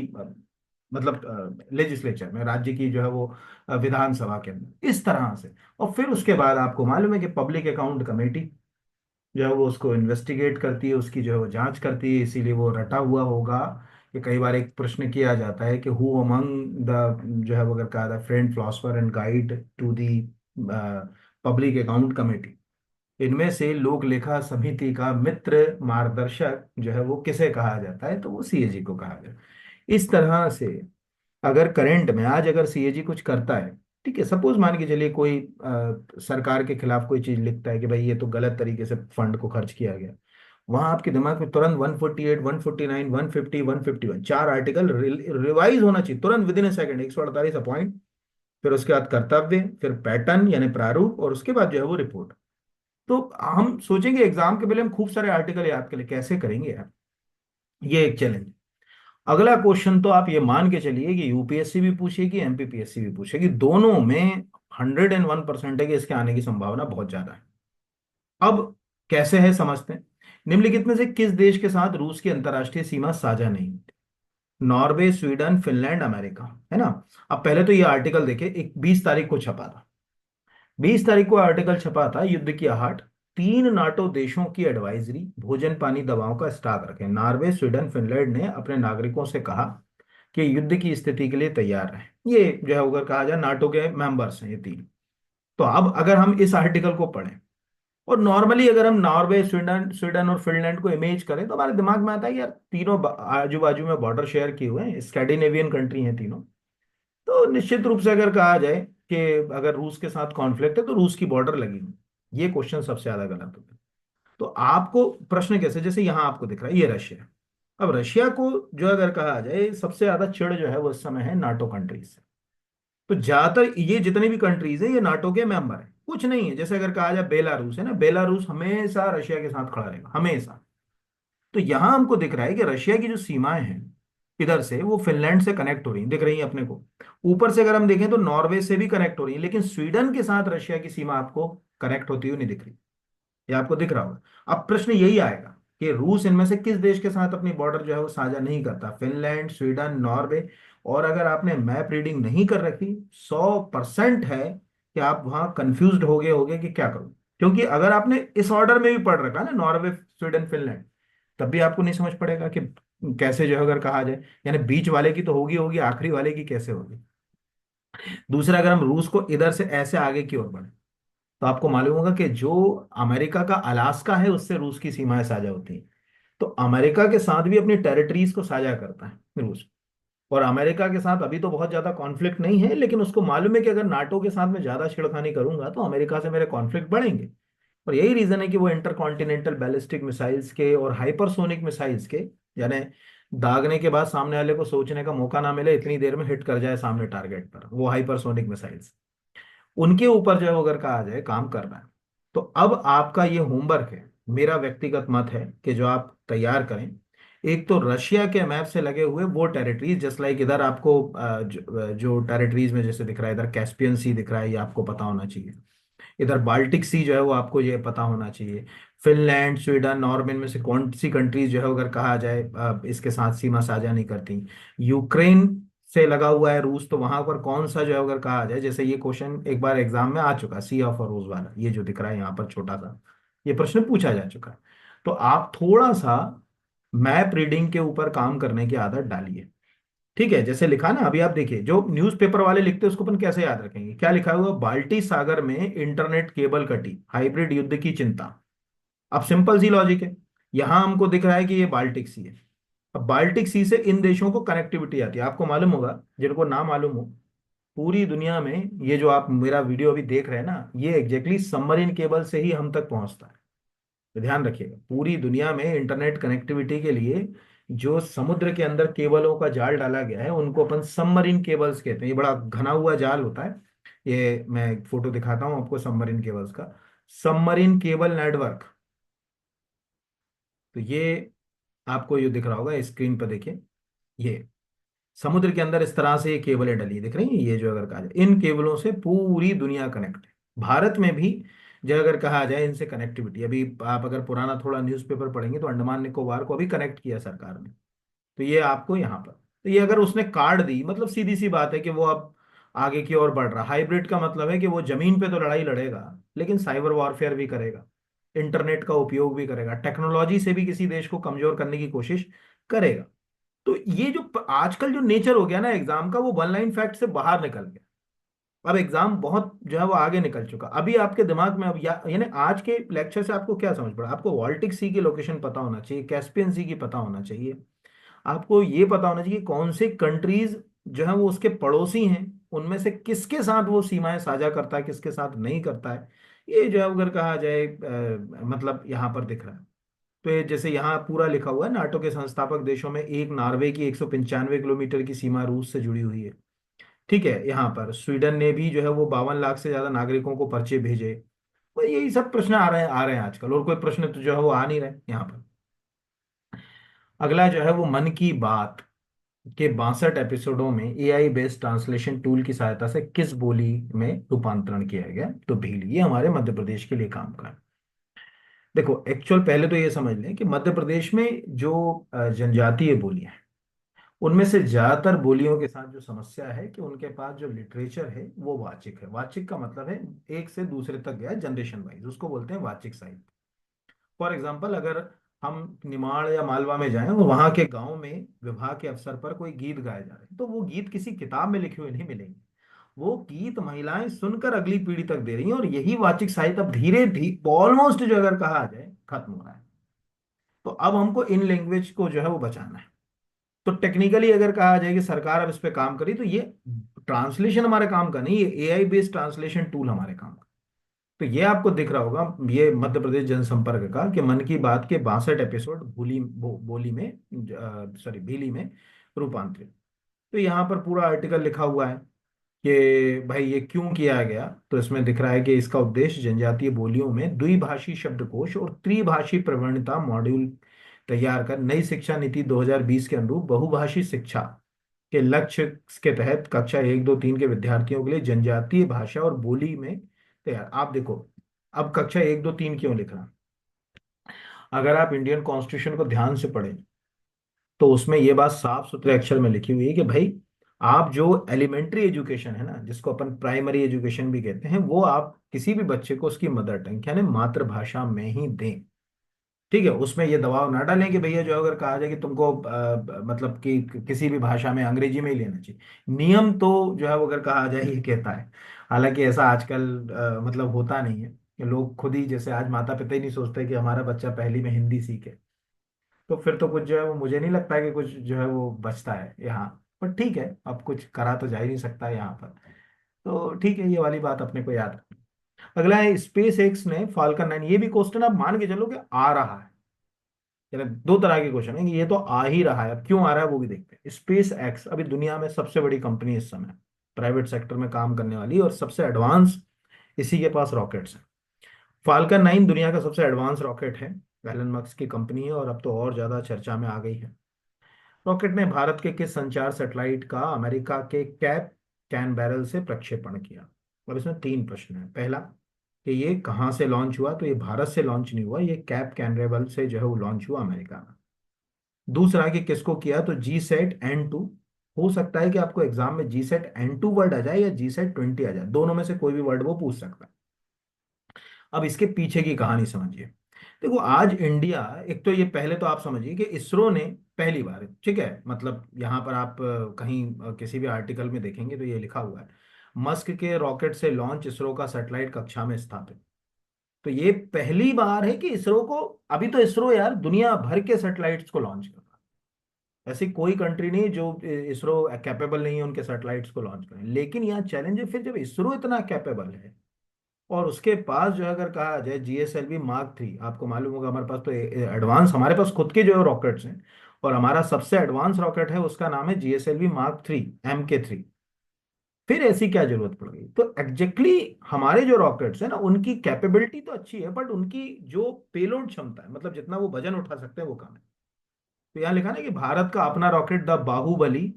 मतलब लेजिस्लेचर में, राज्य की जो है वो विधानसभा के अंदर, इस तरह से। और फिर उसके बाद आपको मालूम है कि पब्लिक अकाउंट कमेटी जो है वो उसको इन्वेस्टिगेट करती है, उसकी जो है वो जांच करती है, इसीलिए वो रटा हुआ होगा। कि कई बार एक प्रश्न किया जाता है कि हु अमंग द जो है वो अगर कहा था friend philosopher and guide to the public account committee, इनमें से लोक लेखा समिति का मित्र मार्गदर्शक जो है वो किसे कहा जाता है, तो वो सीएजी को कहा जाता है। इस तरह से अगर करंट में आज अगर सीएजी कुछ करता है, ठीक है, सपोज मान के चलिए कोई सरकार के खिलाफ कोई चीज लिखता है कि भाई ये तो गलत तरीके से फंड को खर्च किया गया, वहां आपके दिमाग में तुरंत 148, 149, 150, 151 चार आर्टिकल रिवाइज होना चाहिए तुरंत, within a second, 148 appoint, फिर उसके बाद कर्तव्य, फिर पैटर्न यानी प्रारूप, और उसके बाद जो है वो रिपोर्ट। तो हम सोचेंगे एग्जाम के पहले हम खूब सारे आर्टिकल याद कर ले, कैसे करेंगे यार, ये एक चैलेंज। अगला क्वेश्चन तो आप ये मान के चलिए कि यूपीएससी भी पूछेगी, एमपीपीएससी भी पूछेगी, दोनों में 101% है कि इसके आने की संभावना बहुत ज्यादा है। अब कैसे है समझते हैं। निम्नलिखित में से किस देश के साथ रूस की अंतर्राष्ट्रीय सीमा साझा नहीं होती? नॉर्वे, स्वीडन, फिनलैंड, अमेरिका, है ना। अब पहले तो ये आर्टिकल देखे, एक 20 तारीख को छपा था। 20 तारीख को आर्टिकल छपा था, युद्ध की आहट, 3 नाटो देशों की एडवाइजरी, भोजन पानी दवाओं का स्टॉक रखें। नॉर्वे, स्वीडन, फिनलैंड ने अपने नागरिकों से कहा कि युद्ध की स्थिति के लिए तैयार रहें। ये जो है अगर कहा जाए नाटो के मेंबर्स हैं ये तीन। तो अब अगर हम इस आर्टिकल को पढ़ें और नॉर्मली अगर हम नॉर्वे, स्वीडन स्वीडन और फिनलैंड को इमेज करें तो हमारे दिमाग में आता है कि यार तीनों आजू बाजू में बॉर्डर शेयर किए हुए हैं, स्कैंडिनेवियन कंट्री हैं तीनों। तो निश्चित रूप से अगर कहा जाए कि अगर रूस के साथ कॉन्फ्लिक्ट है तो रूस की बॉर्डर लगी हुई है। ये क्वेश्चन सबसे ज्यादा गलत होता है। तो आपको प्रश्न कैसे, जैसे यहां आपको दिख रहा है ये रशिया है। अब रशिया को जो अगर कहा जाए सबसे ज्यादा चिढ़ जो है वो इस समय है नाटो कंट्रीज से। तो ज्यादातर ये जितने भी कंट्रीज है ये नाटो के मेंबर है, कुछ नहीं है। जैसे अगर कहा जाए बेलारूस है ना, बेलारूस हमेशा रशिया के साथ खड़ा रहेगा हमेशा। तो यहां हमको दिख रहा है कि रशिया की जो सीमाएं हैं इधर से वो फिनलैंड से कनेक्ट हो रही दिख रही है अपने को। ऊपर से अगर हम देखें तो नॉर्वे से भी कनेक्ट हो रही है, लेकिन स्वीडन के साथ रशिया की सीमा आपको कनेक्ट होती हुई नहीं दिख रही। ये आपको दिख रहा होगा। अब प्रश्न यही आएगा कि रूस इनमें से किस देश के साथ अपनी बॉर्डर जो है वो साझा नहीं करता? Finland, Sweden, Norway. और अगर आपने मैप रीडिंग नहीं कर रखी, 100% है कि आप वहां कंफ्यूज्ड हो गए कि क्या करूं। क्योंकि अगर आपने इस ऑर्डर में भी पढ़ रखा है ना, नॉर्वे, स्वीडन, फिनलैंड, तब भी आपको नहीं समझ पड़ेगा कि कैसे जो है अगर कहा जाए, यानी बीच वाले की तो होगी होगी, आखिरी वाले की कैसे होगी। दूसरा, अगर हम रूस को इधर से ऐसे आगे की ओर बढ़े तो आपको मालूम होगा कि जो अमेरिका का अलास्का है उससे रूस की सीमाएं साझा होती हैं। तो अमेरिका के साथ भी अपनी टेरिटरीज को साझा करता है रूस। और अमेरिका के साथ अभी तो बहुत ज्यादा कॉन्फ्लिक्ट नहीं है, लेकिन उसको मालूम है कि अगर नाटो के साथ में ज्यादा छेड़खानी करूंगा तो अमेरिका से मेरे कॉन्फ्लिक्ट बढ़ेंगे। और यही रीजन है कि वो इंटरकॉन्टिनेंटल बैलिस्टिक मिसाइल्स के और हाइपरसोनिक मिसाइल्स के, यानी दागने के बाद सामने वाले को सोचने का मौका ना मिले, इतनी देर में हिट कर जाए सामने टारगेट पर, वो हाइपरसोनिक मिसाइल्स, उनके ऊपर जो है अगर कहा जाए काम करना है। तो अब आपका ये होमवर्क है, मेरा व्यक्तिगत मत है कि जो आप तैयार करें, एक तो रशिया के मैप से लगे हुए वो टेरिटरीज, जस्ट लाइक इधर आपको जो टेरिटरीज में जैसे दिख रहा है, इधर कैस्पियन सी दिख रहा है, ये आपको पता होना चाहिए। इधर बाल्टिक सी जो है वो आपको ये पता होना चाहिए। फिनलैंड, स्वीडन, नॉर्वे में से कौन सी कंट्रीज जो है अगर कहा जाए इसके साथ सीमा साझा नहीं करती। यूक्रेन से लगा हुआ है रूस, तो वहां पर कौन सा जो है अगर कहा जाए, जैसे ये क्वेश्चन एक बार एग्जाम में आ चुका, सी ऑफ रोज वाला, ये जो दिख रहा है यहाँ पर छोटा सा, ये प्रश्न पूछा जा चुका है। तो आप थोड़ा सा मैप रीडिंग के ऊपर काम करने की आदत डालिए। ठीक है, जैसे लिखा ना अभी, आप देखिए जो न्यूज़पेपर वाले लिखते हैं उसको अपन कैसे याद रखेंगे, क्या लिखा हुआ, बाल्टी सागर में इंटरनेट केबल कटी, हाइब्रिड युद्ध की चिंता। अब सिंपल सी लॉजिक है, यहां हमको दिख रहा है कि ये बाल्टिक सी है। अब बाल्टिक सी से इन देशों को कनेक्टिविटी आती है, आपको मालूम होगा, जिनको ना मालूम हो, पूरी दुनिया में ये जो आप मेरा वीडियो अभी देख रहे हैं ना, ये एग्जैक्टली सबमरीन केबल से ही हम तक पहुंचता है। तो ध्यान रखिएगा, पूरी दुनिया में इंटरनेट कनेक्टिविटी के लिए जो समुद्र के अंदर केबलों का जाल डाला गया है उनको अपन सबमरीन केबल्स कहते हैं। ये बड़ा घना हुआ जाल होता है। ये मैं एक फोटो दिखाता हूं आपको सबमरीन केबल्स का, सबमरीन केबल नेटवर्क। तो ये आपको ये दिख रहा होगा स्क्रीन पर, देखिए ये समुद्र के अंदर इस तरह से ये केबलें डली दिख रही हैं। ये जो अगर कहा जाए इन केबलों से पूरी दुनिया कनेक्ट है। भारत में भी जो अगर कहा जाए इनसे कनेक्टिविटी, अभी आप अगर पुराना थोड़ा न्यूज़पेपर पढ़ेंगे तो अंडमान निकोबार को भी कनेक्ट किया सरकार ने। तो ये आपको यहाँ पर, तो ये अगर उसने कार्ड दी, मतलब सीधी सी बात है कि वो अब आगे की ओर बढ़ रहा। हाइब्रिड का मतलब है कि वो जमीन पे तो लड़ाई लड़ेगा लेकिन साइबर वॉरफेयर भी करेगा, इंटरनेट का उपयोग भी करेगा, टेक्नोलॉजी से भी किसी देश को कमजोर करने की कोशिश करेगा। तो ये जो आजकल जो नेचर हो गया ना एग्जाम का, वो वन लाइन फैक्ट से बाहर निकल गया। अब एग्जाम बहुत जो है वो आगे निकल चुका। अभी आपके दिमाग में अब यानी आज के लेक्चर से आपको क्या समझ पड़ा, आपको बाल्टिक सी की लोकेशन पता होना चाहिए, कैस्पियन सी की पता होना चाहिए, आपको ये पता होना चाहिए कौन से कंट्रीज जो है वो उसके पड़ोसी हैं, उनमें से किसके साथ वो सीमाएं साझा करता है, किसके साथ नहीं करता है, ये जो है अगर कहा जाए मतलब यहाँ पर दिख रहा है। तो ये जैसे यहाँ पूरा लिखा हुआ है, नाटो के संस्थापक देशों में एक नॉर्वे की 195 किलोमीटर की सीमा रूस से जुड़ी हुई है। ठीक है, यहाँ पर स्वीडन ने भी जो है वो 52 लाख से ज्यादा नागरिकों को पर्चे भेजे। तो यही सब प्रश्न आ रहे हैं आजकल, और कोई प्रश्न तो जो है वो आ नहीं रहे यहाँ पर। अगला जो है वो मन की बात के 62 एपिसोडों में एआई बेस्ड ट्रांसलेशन टूल की सहायता से किस बोली में रूपांतरण किया गया, तो भील, ये हमारे मध्य प्रदेश के लिए काम का है। देखो एक्चुअल पहले तो ये समझ लें कि मध्य प्रदेश में जो जनजातीय बोलियां हैं, उनमें से ज्यादातर बोलियों के साथ जो समस्या है कि उनके पास जो लिटरेचर है वो वाचिक है। वाचिक का मतलब है एक से दूसरे तक गया जनरेशन वाइज, उसको बोलते हैं वाचिक साहित्य। फॉर एग्जाम्पल, अगर हम निमाड़ या मालवा में जाएं और वहां के गांव में विवाह के अवसर पर कोई गीत गाए जा रहे हैं, तो वो गीत किसी किताब में लिखे हुए नहीं मिलेंगे। वो गीत महिलाएं सुनकर अगली पीढ़ी तक दे रही हैं, और यही वाचिक साहित्य अब धीरे धीरे ऑलमोस्ट जो अगर कहा जाए खत्म हो रहा है। तो अब हमको इन लैंग्वेज को जो है वो बचाना है। तो टेक्निकली अगर कहा जाए कि सरकार अब इस पे काम करी, तो ये ट्रांसलेशन हमारे काम का नहीं, ये एआई बेस्ड ट्रांसलेशन टूल हमारे काम का। तो ये आपको दिख रहा होगा, ये मध्य प्रदेश जनसंपर्क का, कि मन की बात के 62 एपिसोड बोली में, सॉरी भीली में रूपांतरित। तो यहाँ पर पूरा आर्टिकल लिखा हुआ है कि भाई ये क्यों किया गया। तो इसमें दिख रहा है कि इसका उद्देश्य जनजातीय बोलियों में द्विभाषी शब्दकोश और त्रिभाषी प्रवणता मॉड्यूल तैयार कर नई शिक्षा नीति 2020 के अनुरूप बहुभाषी शिक्षा के लक्ष्य के तहत कक्षा 1, 2, 3 के विद्यार्थियों के लिए जनजातीय भाषा और बोली में तैयार। आप देखो, अब कक्षा 1, 2, 3 क्यों लिख रहा, अगर आप इंडियन कॉन्स्टिट्यूशन को ध्यान से पढ़ें तो उसमें ये बात साफ सुथरे अक्षर में लिखी हुई है कि भाई आप जो एलिमेंट्री एजुकेशन है ना, जिसको अपन प्राइमरी एजुकेशन भी कहते हैं, वो आप किसी भी बच्चे को उसकी मदर टंग यानी मातृभाषा में ही दें। ठीक है, उसमें ये दबाव ना डालें कि भैया जो अगर कहा जाए कि तुमको मतलब कि किसी भी भाषा में अंग्रेजी में ही लेना चाहिए। नियम तो जो है वो अगर कहा जाए ये कहता है। हालांकि ऐसा आजकल मतलब होता नहीं है कि लोग खुद ही, जैसे आज माता पिता ही नहीं सोचते कि हमारा बच्चा पहली में हिंदी सीखे। तो फिर तो कुछ जो है वो मुझे नहीं लगता है कि कुछ जो है वो बचता है यहाँ। पर ठीक है, अब कुछ करा तो जा ही नहीं सकता है यहाँ पर। तो ठीक है, ये वाली बात अपने को याद रखनी। अगला है स्पेस एक्स ने फाल्कन 9, ये भी क्वेश्चन आप मान के चलो कि आ रहा है। यानी दो तरह के क्वेश्चन है कि ये तो आ ही रहा है, अब क्यों आ रहा है वो भी देखते हैं। स्पेस एक्स अभी दुनिया में सबसे बड़ी कंपनी इस समय, प्राइवेट सेक्टर में काम करने वाली, और सबसे एडवांस इसी के पास रॉकेट्स हैं। फाल्कन 9 दुनिया का सबसे एडवांस रॉकेट है, एलन मस्क की कंपनी है, और अब तो और ज्यादा चर्चा में आ गई है। रॉकेट ने भारत के किस संचार सैटेलाइट का अमेरिका के कैप कैनबेरल से प्रक्षेपण किया। और इसमें 3 प्रश्न है। पहला कि ये कहाँ से लॉन्च हुआ, तो ये भारत से लॉन्च नहीं हुआ, ये कैप कैनबेरल से जो है वो लॉन्च हुआ अमेरिका में। दूसरा कि किसको किया, तो GSAT-N2। हो सकता है कि आपको एग्जाम में GSAT-N2 वर्ड आ जाए या GSAT-20 आ जाए, दोनों में से कोई भी वर्ड वो पूछ सकता है। अब इसके पीछे की कहानी समझिए। देखो आज इंडिया, एक तो ये पहले तो आप समझिए कि इसरो ने पहली बार, ठीक है, मतलब यहाँ पर आप कहीं किसी भी आर्टिकल में देखेंगे तो ये लिखा हुआ है, मस्क के रॉकेट से लॉन्च इसरो का सैटेलाइट कक्षा में स्थापित। तो ये पहली बार है कि इसरो को, अभी तो इसरो यार दुनिया भर के सैटेलाइट्स को लॉन्च कर रहा है। ऐसी कोई कंट्री नहीं जो इसरो कैपेबल नहीं है उनके सैटेलाइट्स को लॉन्च करें। लेकिन यहाँ चैलेंज है, फिर जब इसरो इतना कैपेबल है और उसके पास जो है अगर कहा जाए GSLV Mark 3, आपको मालूम होगा हमारे पास तो एडवांस, हमारे पास खुद के जो है रॉकेट्स हैं, और हमारा सबसे एडवांस रॉकेट है उसका नाम है GSLV Mark 3 MK3। फिर ऐसी क्या जरूरत पड़ गई, तो एग्जैक्टली हमारे जो रॉकेट्स हैं ना उनकी कैपेबिलिटी तो अच्छी है, बट उनकी जो पेलोड क्षमता है, मतलब जितना वो वजन उठा सकते हैं वो कम है। तो यहाँ लिखा ना कि भारत का अपना रॉकेट द बाहुबली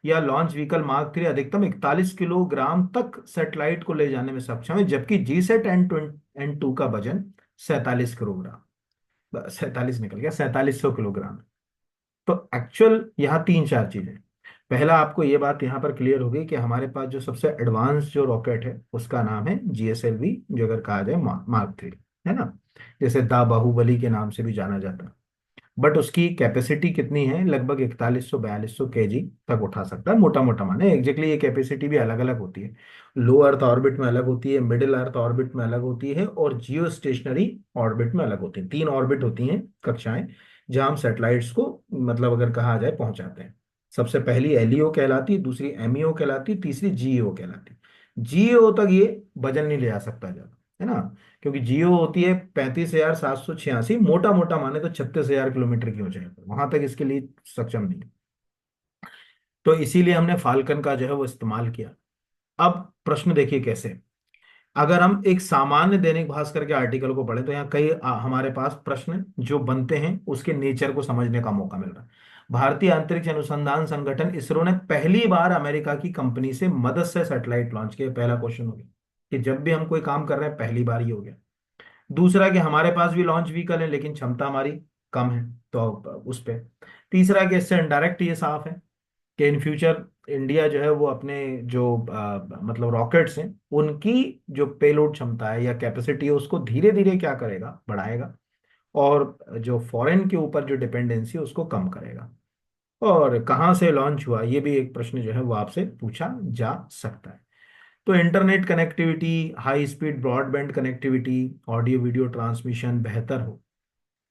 या लॉन्च व्हीकल Mark 3 अधिकतम 41 किलोग्राम तक सैटेलाइट को ले जाने में सक्षम है, जबकि GSAT-N2 का वजन 47 किलोग्राम, 47 निकल गया, 4700 किलोग्राम। तो एक्चुअल यहाँ 3 4 चीजें। पहला, आपको ये बात यहाँ पर क्लियर हो गई कि हमारे पास जो सबसे एडवांस जो रॉकेट है उसका नाम है GSLV, जो अगर कहा जाए Mark 3, है ना, जैसे दा बाहुबली के नाम से भी जाना जाता है। बट उसकी कैपेसिटी कितनी है, लगभग 4100 4200 kg तक उठा सकता है, मोटा मोटा माने। एग्जैक्टली ये कैपेसिटी भी अलग अलग होती है, लो अर्थ ऑर्बिट में अलग होती है, मिडिल अर्थ ऑर्बिट में अलग होती है, और जियो स्टेशनरी ऑर्बिट में अलग होती है। 3 ऑर्बिट होती हैं, कक्षाएं, जहां हम सैटेलाइट्स को मतलब अगर कहा जाए पहुंचाते हैं। सबसे पहली एलईओ कहलाती, दूसरी एमईओ कहलाती, तीसरी जीईओ कहलाती। जीईओ तक ये वजन नहीं ले आ सकता ज्यादा, है ना, क्योंकि जीईओ होती है 35,786, मोटा मोटा माने तो 36,000 किलोमीटर की ऊंचाई पर, वहां तक इसके लिए सक्षम नहीं है। तो इसीलिए हमने फाल्कन का जो है वो इस्तेमाल किया। अब प्रश्न देखिए कैसे, अगर हम एक सामान्य दैनिक भास्कर के आर्टिकल को पढ़े तो यहाँ कई हमारे पास प्रश्न जो बनते हैं उसके नेचर को समझने का मौका मिल रहा है। भारतीय अंतरिक्ष अनुसंधान संगठन इसरो ने पहली बार अमेरिका की कंपनी से मदद से सैटेलाइट लॉन्च किया, पहला क्वेश्चन हो गया कि जब भी हम कोई काम कर रहे हैं पहली बार ही हो गया। दूसरा कि हमारे पास भी लॉन्च व्हीकल है लेकिन क्षमता हमारी कम है, तो उस पे। तीसरा कि इससे इनडायरेक्ट ये साफ है कि इन फ्यूचर इंडिया जो है वो अपने जो मतलब रॉकेट्स हैं उनकी जो पेलोड क्षमता है या कैपेसिटी है उसको धीरे धीरे क्या करेगा, बढ़ाएगा, और जो फॉरेन के ऊपर जो डिपेंडेंसी है उसको कम करेगा। और कहाँ से लॉन्च हुआ ये भी एक प्रश्न जो है वो आपसे पूछा जा सकता है। तो internet connectivity, high speed broadband connectivity, audio video transmission बेहतर हो,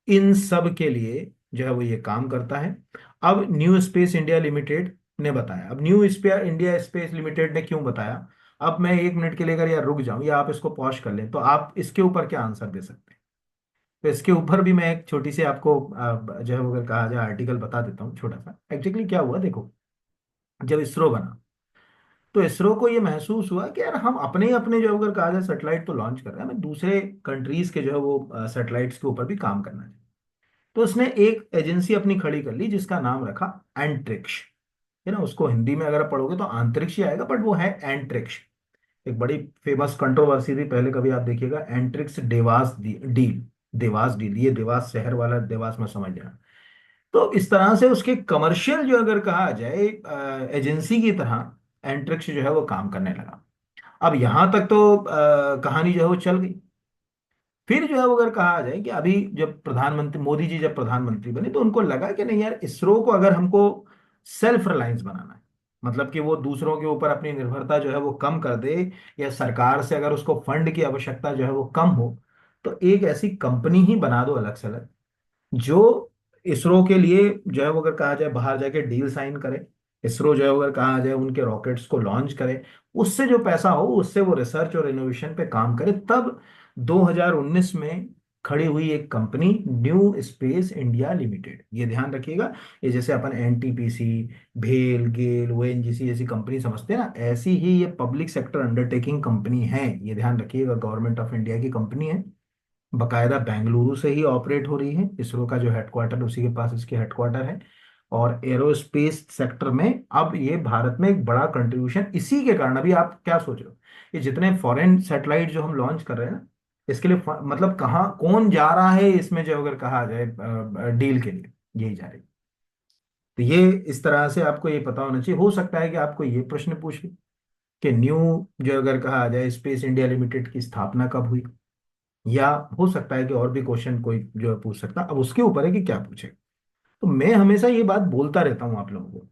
इन सब के लिए जो है वो ये काम करता है। अब न्यू स्पेस इंडिया लिमिटेड ने बताया, अब new space India space limited ने क्यों बताया, अब मैं 1 मिनट के लिए अगर यार रुक जाऊं या आप इसको पॉज कर लें तो आप इसके ऊपर क्या आंसर दे सकते हैं। तो इसके ऊपर भी मैं एक छोटी सी आपको जो है वो अगर कहा जाए आर्टिकल बता देता हूँ छोटा सा। एक्चुअली क्या हुआ देखो, जब इसरो बना तो इसरो को ये महसूस हुआ कि यार हम अपने अपने जो अगर कहा जाए सेटेलाइट तो लॉन्च कर रहे हैं, हमें दूसरे कंट्रीज के जो है वो सेटेलाइट्स के ऊपर भी काम करना चाहिए। तो उसने एक एजेंसी अपनी खड़ी कर ली जिसका नाम रखा एंट्रिक्स, है ना, उसको हिंदी में अगर आप पढ़ोगे तो अंतरिक्ष ही आएगा बट वो है एंट्रिक्स। एक बड़ी फेमस कंट्रोवर्सी थी पहले, कभी आप देखिएगा, एंट्रिक्स देवास डील, देवास डील, ये देवास शहर वाला देवास में समझ लेना। तो इस तरह से उसके कमर्शियल जो अगर कहा जाए एजेंसी की तरह एंट्रिक्स जो है वो काम करने लगा। अब यहां तक तो कहानी जो है वो चल गई। फिर जो है वो अगर कहा जाए कि अभी जब प्रधानमंत्री मोदी जी जब प्रधानमंत्री बने तो उनको लगा कि नहीं यार, इसरो को अगर हमको सेल्फ रिलायंस बनाना है, मतलब कि वो दूसरों के ऊपर अपनी निर्भरता जो है वो कम कर दे, या सरकार से अगर उसको फंड की आवश्यकता जो है वो कम हो, तो एक ऐसी कंपनी ही बना दो अलग से अलग, जो इसरो के लिए जो है वो अगर कहा जाए बाहर जाके डील साइन करे, इसरो जो है अगर कहा जाए उनके रॉकेट्स को लॉन्च करे, उससे जो पैसा हो उससे वो रिसर्च और इनोवेशन पे काम करे। तब 2019 में खड़ी हुई एक company new space India limited, ये ध्यान रखिएगा, ये जैसे अपन एनटीपीसी, भेल, गेल, ओएनजीसी जैसी कंपनी समझते हैं ना, ऐसी ही ये पब्लिक सेक्टर अंडरटेकिंग कंपनी है, ये ध्यान रखिएगा, गवर्नमेंट ऑफ इंडिया की कंपनी है, बकायदा बेंगलुरु से ही ऑपरेट हो रही है, इसरो का जो हेडक्वार्टर उसी के पास इसके हेडक्वार्टर है। और एरोस्पेस सेक्टर में अब ये भारत में एक बड़ा कंट्रीब्यूशन, इसी के कारण अभी आप क्या सोच रहे हो, ये जितने फॉरेन सैटेलाइट जो हम लॉन्च कर रहे हैं ना, इसके लिए मतलब कहाँ कौन जा रहा है इसमें जो अगर कहा जाए डील के लिए, यही जा रही है। तो ये इस तरह से आपको ये पता होना चाहिए। हो सकता है कि आपको ये प्रश्न पूछ ले कि न्यू जो अगर कहा जाए स्पेस इंडिया लिमिटेड की स्थापना कब हुई, या हो सकता है कि और भी क्वेश्चन कोई जो है पूछ सकता, अब उसके ऊपर है कि क्या पूछे। तो मैं हमेशा ये बात बोलता रहता हूँ आप लोगों को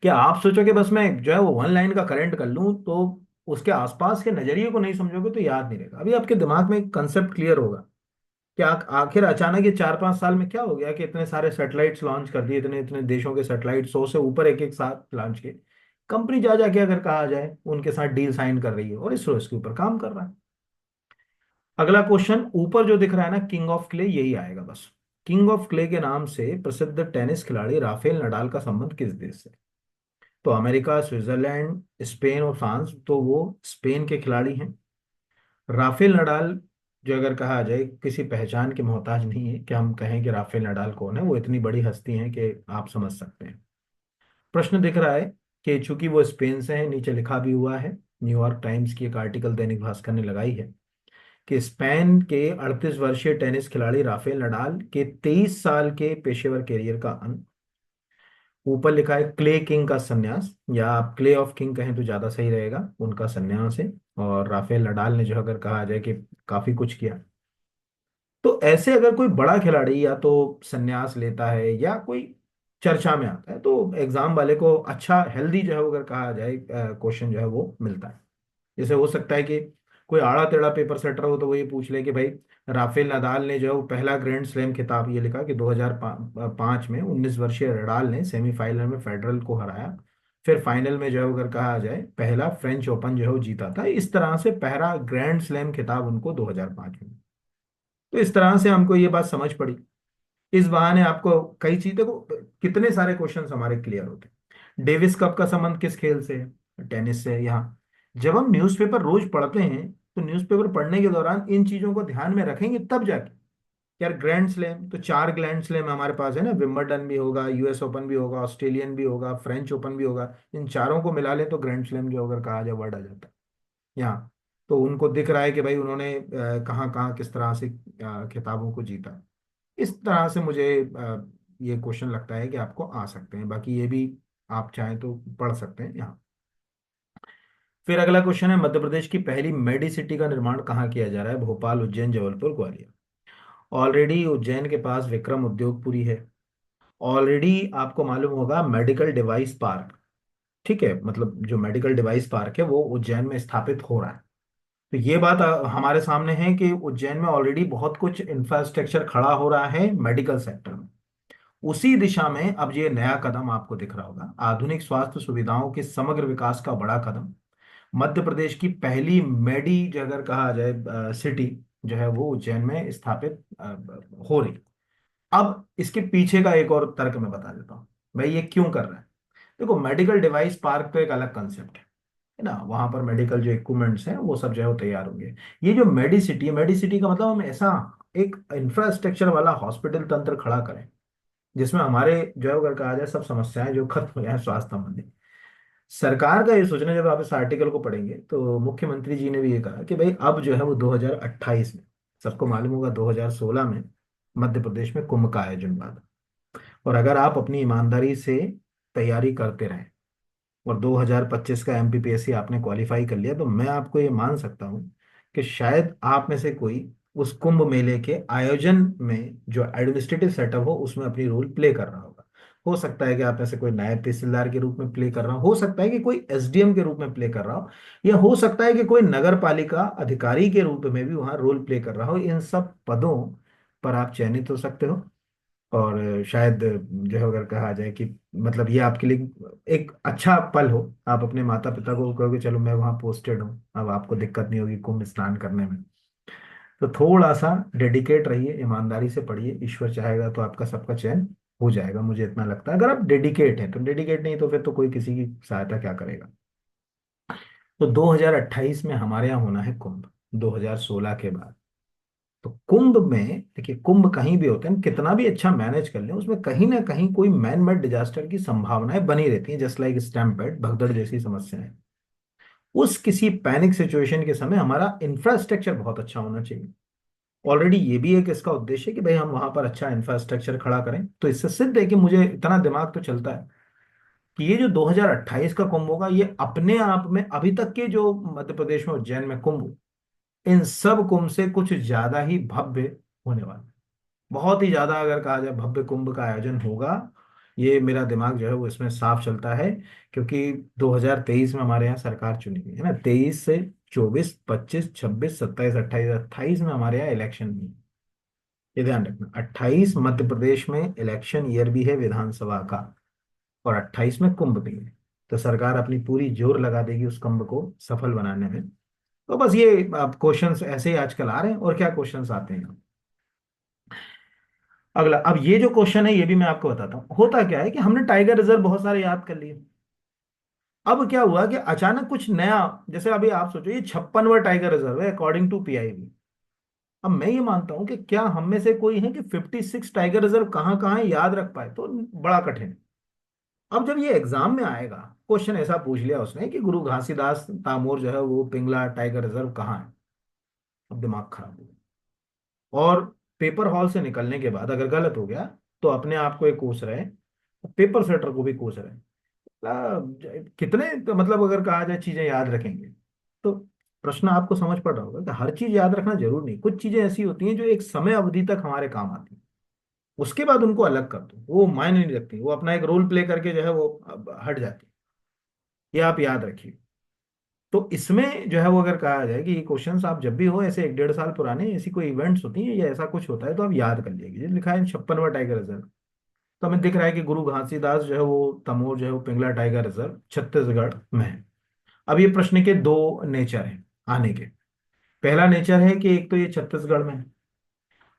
कि आप सोचो कि बस मैं जो है वो 1 लाइन का करंट कर लूँ तो उसके आसपास के नजरिए को नहीं समझोगे तो याद नहीं रहेगा। अभी आपके दिमाग में एक कंसेप्ट क्लियर होगा कि आखिर अचानक ये 4-5 साल में क्या हो गया कि इतने सारे सैटेलाइट्स लॉन्च कर दिए, इतने इतने देशों के सैटेलाइट 100 से ऊपर एक एक साथ लॉन्च किए, कंपनी जा जाके अगर कहा जाए उनके साथ डील साइन कर रही है और इसरो इसके ऊपर काम कर रहा है। अगला क्वेश्चन ऊपर जो दिख रहा है ना, किंग ऑफ क्ले, यही आएगा बस। किंग ऑफ क्ले के नाम से प्रसिद्ध टेनिस खिलाड़ी राफेल नडाल का संबंध किस देश से। तो अमेरिका, स्विट्जरलैंड, स्पेन और फ्रांस, तो वो स्पेन के खिलाड़ी हैं। राफेल नडाल जो अगर कहा जाए किसी पहचान के मोहताज नहीं है कि हम कहें कि राफेल नडाल कौन है, वो इतनी बड़ी हस्ती हैं कि आप समझ सकते हैं। प्रश्न दिख रहा है कि चूंकि वो स्पेन से है, नीचे लिखा भी हुआ है, न्यूयॉर्क टाइम्स की एक आर्टिकल दैनिक भास्कर ने लगाई है कि स्पेन के 38 वर्षीय टेनिस खिलाड़ी राफेल नडाल के 23 साल के पेशेवर करियर का अंत। ऊपर लिखा है क्ले किंग का संन्यास, या आप क्ले ऑफ किंग कहें तो ज्यादा सही रहेगा, उनका संन्यास है। और राफेल नडाल ने जो अगर कहा जाए कि काफी कुछ किया, तो ऐसे अगर कोई बड़ा खिलाड़ी या तो संन्यास लेता है या कोई चर्चा में आता है तो एग्जाम वाले को अच्छा हेल्दी जो है वो अगर कहा जाए क्वेश्चन जो है वो मिलता है। जैसे हो सकता है कि कोई आड़ा टेढ़ा पेपर सेटर हो तो वो ये पूछ ले कि भाई राफेल नदाल ने जो है वो पहला ग्रैंड स्लैम खिताब, ये लिखा कि 2005 में 19 वर्षीय नडाल ने सेमीफाइनल में फेडरल को हराया। फिर फाइनल में जो है अगर कहा जाए पहला फ्रेंच ओपन जो है वो जीता था। इस तरह से पहला ग्रैंड स्लैम खिताब उनको 2005 में। तो इस तरह से हमको ये बात समझ पड़ी। इस बहाने आपको कई चीज देखो, कितने सारे क्वेश्चंस हमारे क्लियर होते हैं। डेविस कप का संबंध किस खेल से है? टेनिस से। यहाँ जब हम न्यूज़पेपर रोज पढ़ते हैं तो न्यूज़पेपर पढ़ने के दौरान इन चीजों को ध्यान में रखेंगे तब जाके। यार ग्रैंड स्लैम तो 4 ग्रैंड स्लैम हमारे पास है ना, विंबलडन भी होगा, यूएस ओपन भी होगा, ऑस्ट्रेलियन भी होगा, फ्रेंच ओपन भी होगा। इन चारों को मिला ले तो ग्रैंड स्लैम जो अगर कहा जाए वर्ड आ जाता है यहाँ। तो उनको दिख रहा है कि भाई उन्होंने कहाँ कहाँ किस तरह से खिताबों को जीता। इस तरह से मुझे ये क्वेश्चन लगता है कि आपको आ सकते हैं। बाकी ये भी आप चाहें तो पढ़ सकते हैं यहाँ। फिर अगला क्वेश्चन है, मध्य प्रदेश की पहली मेडी सिटी का निर्माण कहाँ किया जा रहा है? भोपाल, उज्जैन, जबलपुर, ग्वालियर। ऑलरेडी उज्जैन के पास विक्रम उद्योगपुरी है। ऑलरेडी आपको मालूम होगा मेडिकल डिवाइस पार्क, ठीक है, मतलब जो मेडिकल डिवाइस पार्क है वो उज्जैन में स्थापित हो रहा है। तो ये बात हमारे सामने है कि उज्जैन में ऑलरेडी बहुत कुछ इंफ्रास्ट्रक्चर खड़ा हो रहा है मेडिकल सेक्टर में। उसी दिशा में अब ये नया कदम आपको दिख रहा होगा, आधुनिक स्वास्थ्य सुविधाओं के समग्र विकास का बड़ा कदम। मध्य प्रदेश की पहली मेडी जो अगर कहा जाए सिटी जो है वो उज्जैन में स्थापित हो रही। अब इसके पीछे का एक और तर्क मैं बता देता हूँ भाई ये क्यों कर रहा है। देखो मेडिकल डिवाइस पार्क तो एक अलग कंसेप्ट है ना, वहां पर मेडिकल जो इक्विपमेंट्स हैं वो सब जो है वो तैयार होंगे। ये जो मेडिसिटी है, मेडिसिटी का मतलब हम ऐसा एक इंफ्रास्ट्रक्चर वाला हॉस्पिटल तंत्र खड़ा करें जिसमें हमारे जो है अगर कहा जाए सब समस्याएं जो खत्म हो जाए स्वास्थ्य संबंधी। सरकार का ये सोचना, जब आप इस आर्टिकल को पढ़ेंगे तो मुख्यमंत्री जी ने भी ये कहा कि भाई अब जो है वो 2028 में, सबको मालूम होगा 2016 में मध्य प्रदेश में कुंभ का आयोजन हुआ था। और अगर आप अपनी ईमानदारी से तैयारी करते रहें और 2025 का एमपीपीएससी आपने क्वालिफाई कर लिया तो मैं आपको ये मान सकता हूँ कि शायद आप में से कोई उस कुंभ मेले के आयोजन में जो एडमिनिस्ट्रेटिव सेटअप हो उसमें अपनी रोल प्ले कर रहा होगा। हो सकता है कि आप में से कोई नायब तहसीलदार के रूप में प्ले कर रहा हो सकता है कि कोई एसडीएम के रूप में प्ले कर रहा हो, या हो सकता है कि कोई नगर पालिका अधिकारी के रूप में भी वहां रोल प्ले कर रहा हो। इन सब पदों पर आप चयनित हो सकते हो। और शायद जो है अगर कहा जाए कि मतलब ये आपके लिए एक अच्छा पल हो, आप अपने माता पिता को कहोगे चलो मैं वहाँ पोस्टेड हूँ, अब आपको दिक्कत नहीं होगी कुंभ स्नान करने में। तो थोड़ा सा डेडिकेट रहिए, ईमानदारी से पढ़िए, ईश्वर चाहेगा तो आपका सबका चयन हो जाएगा। मुझे इतना लगता है अगर आप डेडिकेट हैं तो, डेडिकेट नहीं तो फिर तो कोई किसी की सहायता क्या करेगा। तो 2028 में हमारे यहाँ होना है कुंभ, 2016 के बाद। तो कुंभ में देखिए, कुंभ कहीं भी होते हैं, हम कितना भी अच्छा मैनेज कर लें उसमें कहीं ना कहीं कोई मैन मेड डिजास्टर की संभावनाएं बनी रहती हैं, जस्ट लाइक स्टैम्पेड, भगदड़ जैसी समस्याएं। उस किसी पैनिक सिचुएशन के समय हमारा इंफ्रास्ट्रक्चर बहुत अच्छा होना चाहिए। ऑलरेडी ये भी एक इसका उद्देश्य है कि भाई हम वहां पर अच्छा इंफ्रास्ट्रक्चर खड़ा करें। तो इससे सिद्ध है कि मुझे इतना दिमाग तो चलता है कि ये जो 2028 का कुंभ होगा ये अपने आप में अभी तक के जो मध्य प्रदेश में उज्जैन में कुंभ हुए, इन सब कुंभ से कुछ ज्यादा ही भव्य होने वाला है। बहुत ही ज्यादा अगर कहा जाए भव्य कुंभ का आयोजन होगा। ये मेरा दिमाग जो है वो इसमें साफ चलता है। क्योंकि 2023 में हमारे यहाँ सरकार चुनी गई है ना, 23 से 24, 25, 26, 27, 28, 28 में हमारे यहाँ इलेक्शन भी है। ये ध्यान रखना, 28 मध्य प्रदेश में इलेक्शन ईयर भी है विधानसभा का, और 28 में कुंभ भी है। तो सरकार अपनी पूरी जोर लगा देगी उस कुंभ को सफल बनाने में। तो बस ये अब क्वेश्चंस ऐसे ही आजकल आ रहे हैं, और क्या क्वेश्चंस आते हैं। अगला, अब ये जो क्वेश्चन है ये भी मैं आपको बताता हूँ। होता क्या है कि हमने टाइगर रिजर्व बहुत सारे याद कर लिए। अब क्या हुआ कि अचानक कुछ नया, जैसे अभी आप सोचो ये 56वां टाइगर रिजर्व है अकॉर्डिंग टू पीआईबी। अब मैं ये मानता हूं कि क्या हम में से कोई है कि 56 टाइगर रिजर्व कहाँ कहाँ है याद रख पाए, तो बड़ा कठिन है। अब जब ये एग्जाम में आएगा, क्वेश्चन ऐसा पूछ लिया उसने कि गुरु घासीदास तामोर जो है वो पिंगला टाइगर रिजर्व कहाँ है, अब दिमाग खराब हो गया। और पेपर हॉल से निकलने के बाद अगर गलत हो गया तो अपने आप को एक कोस रहे, पेपर सेटर को भी कोस रहे। कितने तो मतलब अगर कहा जाए चीजें याद रखेंगे। तो प्रश्न आपको समझ पड़ रहा होगा कि हर चीज याद रखना जरूर नहीं, कुछ चीजें ऐसी होती हैं जो एक समय अवधि तक हमारे काम आती हैं, उसके बाद उनको अलग कर दो वो मायने नहीं रखती, वो अपना एक रोल प्ले करके जो है वो अब हट जाती है। ये आप याद रखिए। तो इसमें जो है वो अगर कहा जाए कि ये क्वेश्चंस आप जब भी हो ऐसे 1 1.5 साल पुराने ऐसी कोई इवेंट्स होती हैं या ऐसा कुछ होता है तो आप याद कर लीजिए। जैसे लिखा है 56वां टाइगर रिजर्व, तो हमें दिख रहा है कि गुरु घासीदास जो है वो तमोर जो है वो पिंगला टाइगर रिजर्व छत्तीसगढ़ में है। अब ये प्रश्न के दो नेचर हैं आने के। पहला नेचर है कि एक तो ये छत्तीसगढ़ में है।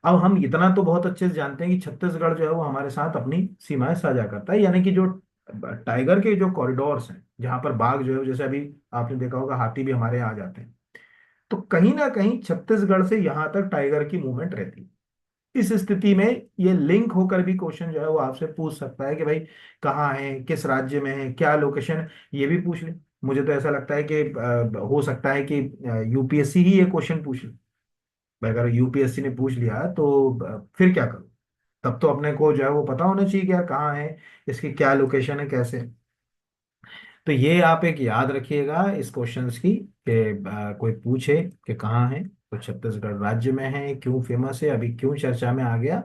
अब हम इतना तो बहुत अच्छे से जानते हैं कि छत्तीसगढ़ जो है वो हमारे साथ अपनी सीमाएं साझा करता है, यानी कि जो टाइगर के जो कॉरिडोर्स हैं जहां पर बाघ जो है, जैसे अभी आपने देखा होगा हाथी भी हमारे यहाँ आ जाते हैं, तो कहीं ना कहीं छत्तीसगढ़ से यहाँ तक टाइगर की मूवमेंट रहती है। इस स्थिति में ये लिंक होकर भी क्वेश्चन जो है वो आपसे पूछ सकता है कि भाई कहाँ है, किस राज्य में है, क्या लोकेशन, ये भी पूछ ले। मुझे तो ऐसा लगता है कि हो सकता है कि यूपीएससी ही ये क्वेश्चन पूछ ले। भाई अगर यूपीएससी ने पूछ लिया तो फिर क्या करूं? तब तो अपने को जो है वो पता होना चाहिए कि यार कहाँ है, इसकी क्या लोकेशन है, कैसे। तो ये आप एक याद रखिएगा इस क्वेश्चंस की कि कोई पूछे कि कहाँ है तो छत्तीसगढ़ राज्य में है, क्यों फेमस है, अभी क्यों चर्चा में आ गया।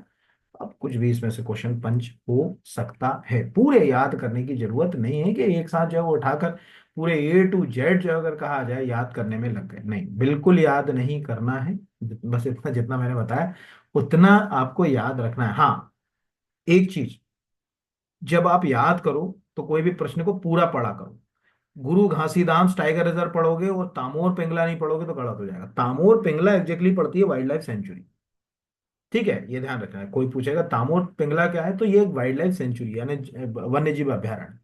अब कुछ भी इसमें से क्वेश्चन पंच हो सकता है। पूरे याद करने की जरूरत नहीं है कि एक साथ जो है वो उठाकर पूरे A to Z जो अगर कहा जाए याद करने में लग गए, नहीं, बिल्कुल याद नहीं करना है। बस इतना जितना मैंने बताया उतना आपको याद रखना है। हाँ, एक चीज, जब आप याद करो तो कोई भी प्रश्न को पूरा पढ़ा करो। गुरु घासीदास टाइगर रिजर्व पढ़ोगे और तामोर पिंगला नहीं पढ़ोगे तो गलत हो जाएगा। तामोर पिंगला एग्जैक्टली पड़ती है वाइल्ड लाइफ सेंचुरी। ठीक है, ये ध्यान रखना है। कोई पूछेगा तामोर पिंगला क्या है, तो ये एक वाइल्ड लाइफ सेंचुरी यानी वन्य जीव अभयारण्य।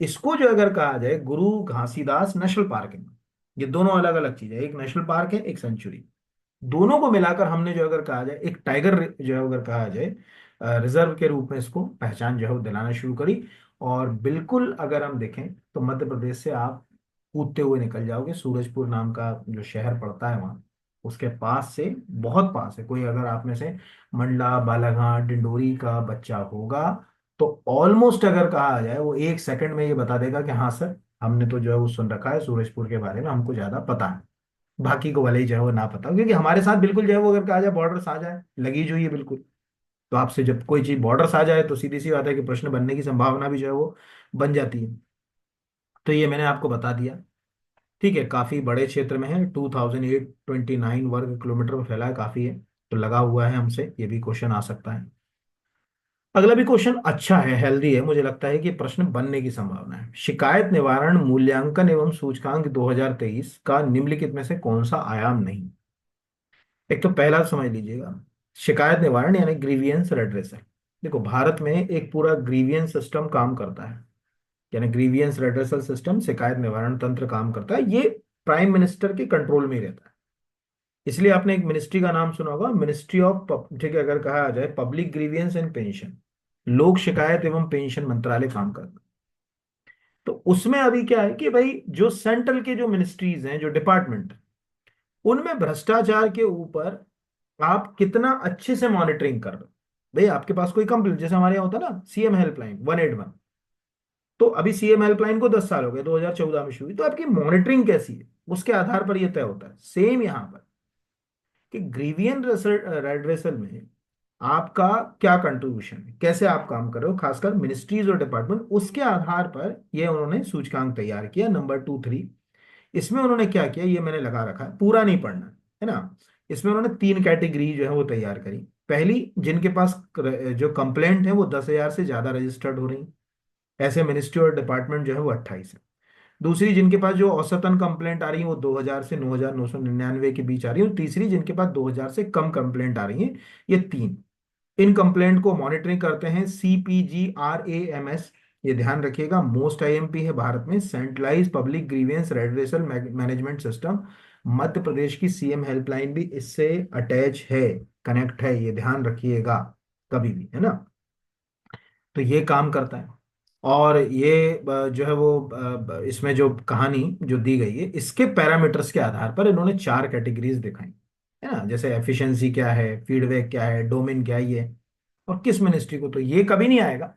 इसको जो अगर कहा जाए गुरु घासीदास नेशनल पार्क है। ये दोनों अलग अलग चीज है, एक नेशनल पार्क है, एक सेंचुरी। दोनों को मिलाकर हमने जो अगर कहा जाए एक टाइगर जो है अगर कहा जाए रिजर्व के रूप में इसको पहचान जो है वो दिलाना शुरू करी। और बिल्कुल अगर हम देखें तो मध्य प्रदेश से आप कूदते हुए निकल जाओगे, सूरजपुर नाम का जो शहर पड़ता है वहाँ, उसके पास से, बहुत पास है। कोई अगर आप में से मंडला बालाघाट डिंडोरी का बच्चा होगा तो ऑलमोस्ट अगर कहा जाए वो 1 सेकंड में ये बता देगा कि हाँ सर, हमने तो जो है वो सुन रखा है सूरजपुर के बारे में, हमको ज्यादा पता है। बाकी को भले ही जो है वो ना पता हो, क्योंकि हमारे साथ बिल्कुल जो है वो अगर कहा जाए बॉर्डर्स आ जाए लगी जो है बिल्कुल। तो आपसे जब कोई चीज बॉर्डर्स आ जाए तो सीधी सी बात है कि प्रश्न बनने की संभावना भी जो है वो बन जाती है। तो ये मैंने आपको बता दिया। ठीक है, काफी बड़े क्षेत्र में है, 2829 वर्ग किलोमीटर में फैला है, काफी है। तो लगा हुआ है हमसे, ये भी क्वेश्चन आ सकता है। अगला भी क्वेश्चन अच्छा है, हेल्दी है, मुझे लगता है कि प्रश्न बनने की संभावना है। शिकायत निवारण मूल्यांकन एवं सूचकांक 2023 का निम्नलिखित में से कौन सा आयाम नहीं। एक तो पहला समझ लीजिएगा, शिकायत निवारण यानी ग्रीवियंस रेड्रेसल। देखो भारत में एक पूरा ग्रीवियंस सिस्टम काम करता है, यानी ग्रीवियंस रेड्रेसल सिस्टम, शिकायत निवारण तंत्र काम करता है। ये प्राइम मिनिस्टर के कंट्रोल में ही रहता है। इसलिए आपने एक मिनिस्ट्री का नाम सुना होगा, मिनिस्ट्री ऑफ, ठीक है, अगर कहा जाए पब्लिक ग्रीवियंस एंड पेंशन, लोक शिकायत एवं पेंशन मंत्रालय काम करता है। तो उसमें अभी क्या है कि भाई जो सेंट्रल के जो मिनिस्ट्रीज हैं, जो डिपार्टमेंट, उनमें भ्रष्टाचार के ऊपर आप कितना अच्छे से मॉनिटरिंग कर रहे हो। भाई आपके पास कोई कंप्लेंट, जैसे हमारे यहाँ होता है ना सीएम हेल्पलाइन 181, तो अभी सीएम हेल्पलाइन को 10 साल हो गए, 2014 में शुरू हुई, तो आपकी मॉनिटरिंग कैसी है उसके आधार पर यह तय होता है। सेम यहाँ पर कि ग्रीवियंस रेड्रेसल में आपका क्या कंट्रीब्यूशन है, कैसे आप काम कर रहे हो, खासकर मिनिस्ट्रीज और डिपार्टमेंट, उसके आधार पर ये उन्होंने सूचकांक तैयार किया। नंबर 2 3, इसमें उन्होंने क्या किया ये मैंने लगा रखा है, पूरा नहीं पढ़ना है ना। इसमें उन्होंने 3 कैटेगरी जो है वो तैयार करी। पहली, जिनके पास जो कंप्लेंट है वो 10,000 से ज्यादा रजिस्टर्ड हो रही, ऐसे मिनिस्ट्री और डिपार्टमेंट जो है वो 28 है। दूसरी, जिनके पास जो औसतन कंप्लेंट आ रही है वो 2,000 से 9,999 के बीच आ रही है। और तीसरी, जिनके पास 2,000 से कम कंप्लेंट आ रही है। ये तीन, इन कंप्लेंट को मॉनिटरिंग करते हैं CPGRAMS। ये ध्यान रखिएगा, मोस्ट IMP है भारत में, centralize public grievance redressal management system. Madhya Pradesh की सीएम हेल्पलाइन भी इससे अटैच है, कनेक्ट है, ये ध्यान रखिएगा कभी भी, है ना। तो ये काम करता है। और ये जो है वो इसमें जो कहानी जो दी गई है इसके पैरामीटर्स के आधार पर इन्होंने 4 कैटेगरीज दिखाई, है ना। जैसे एफिशिएंसी क्या है, फीडबैक क्या है, डोमेन क्या है, ये और किस मिनिस्ट्री को। तो ये कभी नहीं आएगा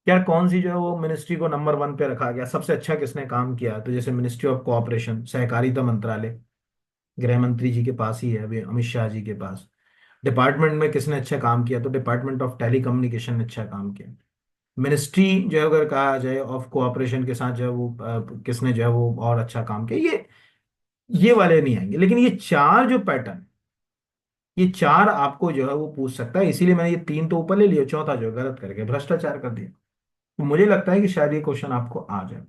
यार कौन सी जो है वो मिनिस्ट्री को नंबर 1 पे रखा गया, सबसे अच्छा किसने काम किया। तो जैसे मिनिस्ट्री ऑफ कोऑपरेशन, सहकारिता मंत्रालय, गृह मंत्री जी के पास ही है, अभी अमित शाह जी के पास। डिपार्टमेंट में किसने अच्छा काम किया, तो डिपार्टमेंट ऑफ टेली कम्युनिकेशन ने अच्छा काम किया। मिनिस्ट्री जो है अगर कहा जाए ऑफ कोऑपरेशन के साथ जो है वो किसने जो है वो और अच्छा काम किया, ये वाले नहीं आएंगे। लेकिन ये चार जो पैटर्न, ये चार आपको जो है वो पूछ सकता है, इसीलिए मैंने ये तीन तो ऊपर ले लिया, चौथा जो है गलत करके भ्रष्टाचार कर दिया। तो मुझे लगता है कि शायद ये क्वेश्चन आपको आ जाए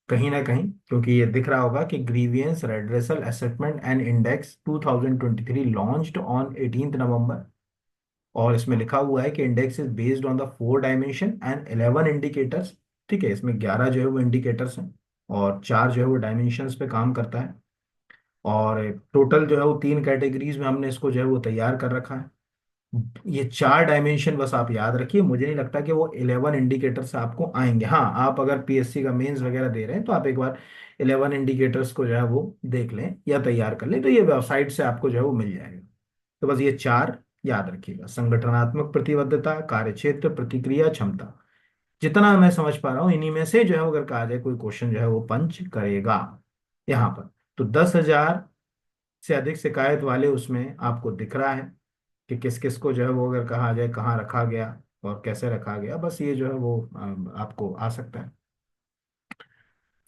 कहीं ना कहीं, क्योंकि ये दिख रहा होगा कि grievance redressal assessment and index 2023 launched on 18 नवंबर। और इसमें लिखा हुआ है कि index is based on the 4 dimension and 11 indicators. ठीक है, इसमें 11 जो है वो इंडिकेटर्स हैं और चार जो है वो डायमेंशंस पे काम करता है। और टोटल जो है वो 3 कैटेगरीज में हमने इसको जो है वो तैयार कर रखा है। ये 4 डायमेंशन बस आप याद रखिए, मुझे नहीं लगता कि वो 11 इंडिकेटर से आपको आएंगे। हाँ, आप अगर पीएससी का मेंस वगैरह दे रहे हैं तो आप एक बार 11 इंडिकेटर्स को जो है वो देख लें या तैयार कर लें, तो ये वेबसाइट से आपको जो है वो मिल जाएगा। तो बस ये चार याद रखिएगा: संगठनात्मक प्रतिबद्धता, कार्यक्षेत्र, प्रतिक्रिया क्षमता। जितना मैं समझ पा रहा हूँ इन्हीं में से जो है वो अगर कहा जाए कोई क्वेश्चन जो है वो पंच करेगा यहाँ पर। तो 10,000 से अधिक शिकायत वाले उसमें आपको दिख रहा है कि किस किस को जो है वो अगर कहा जाए कहाँ रखा गया और कैसे रखा गया, बस ये जो है वो आपको आ सकता है।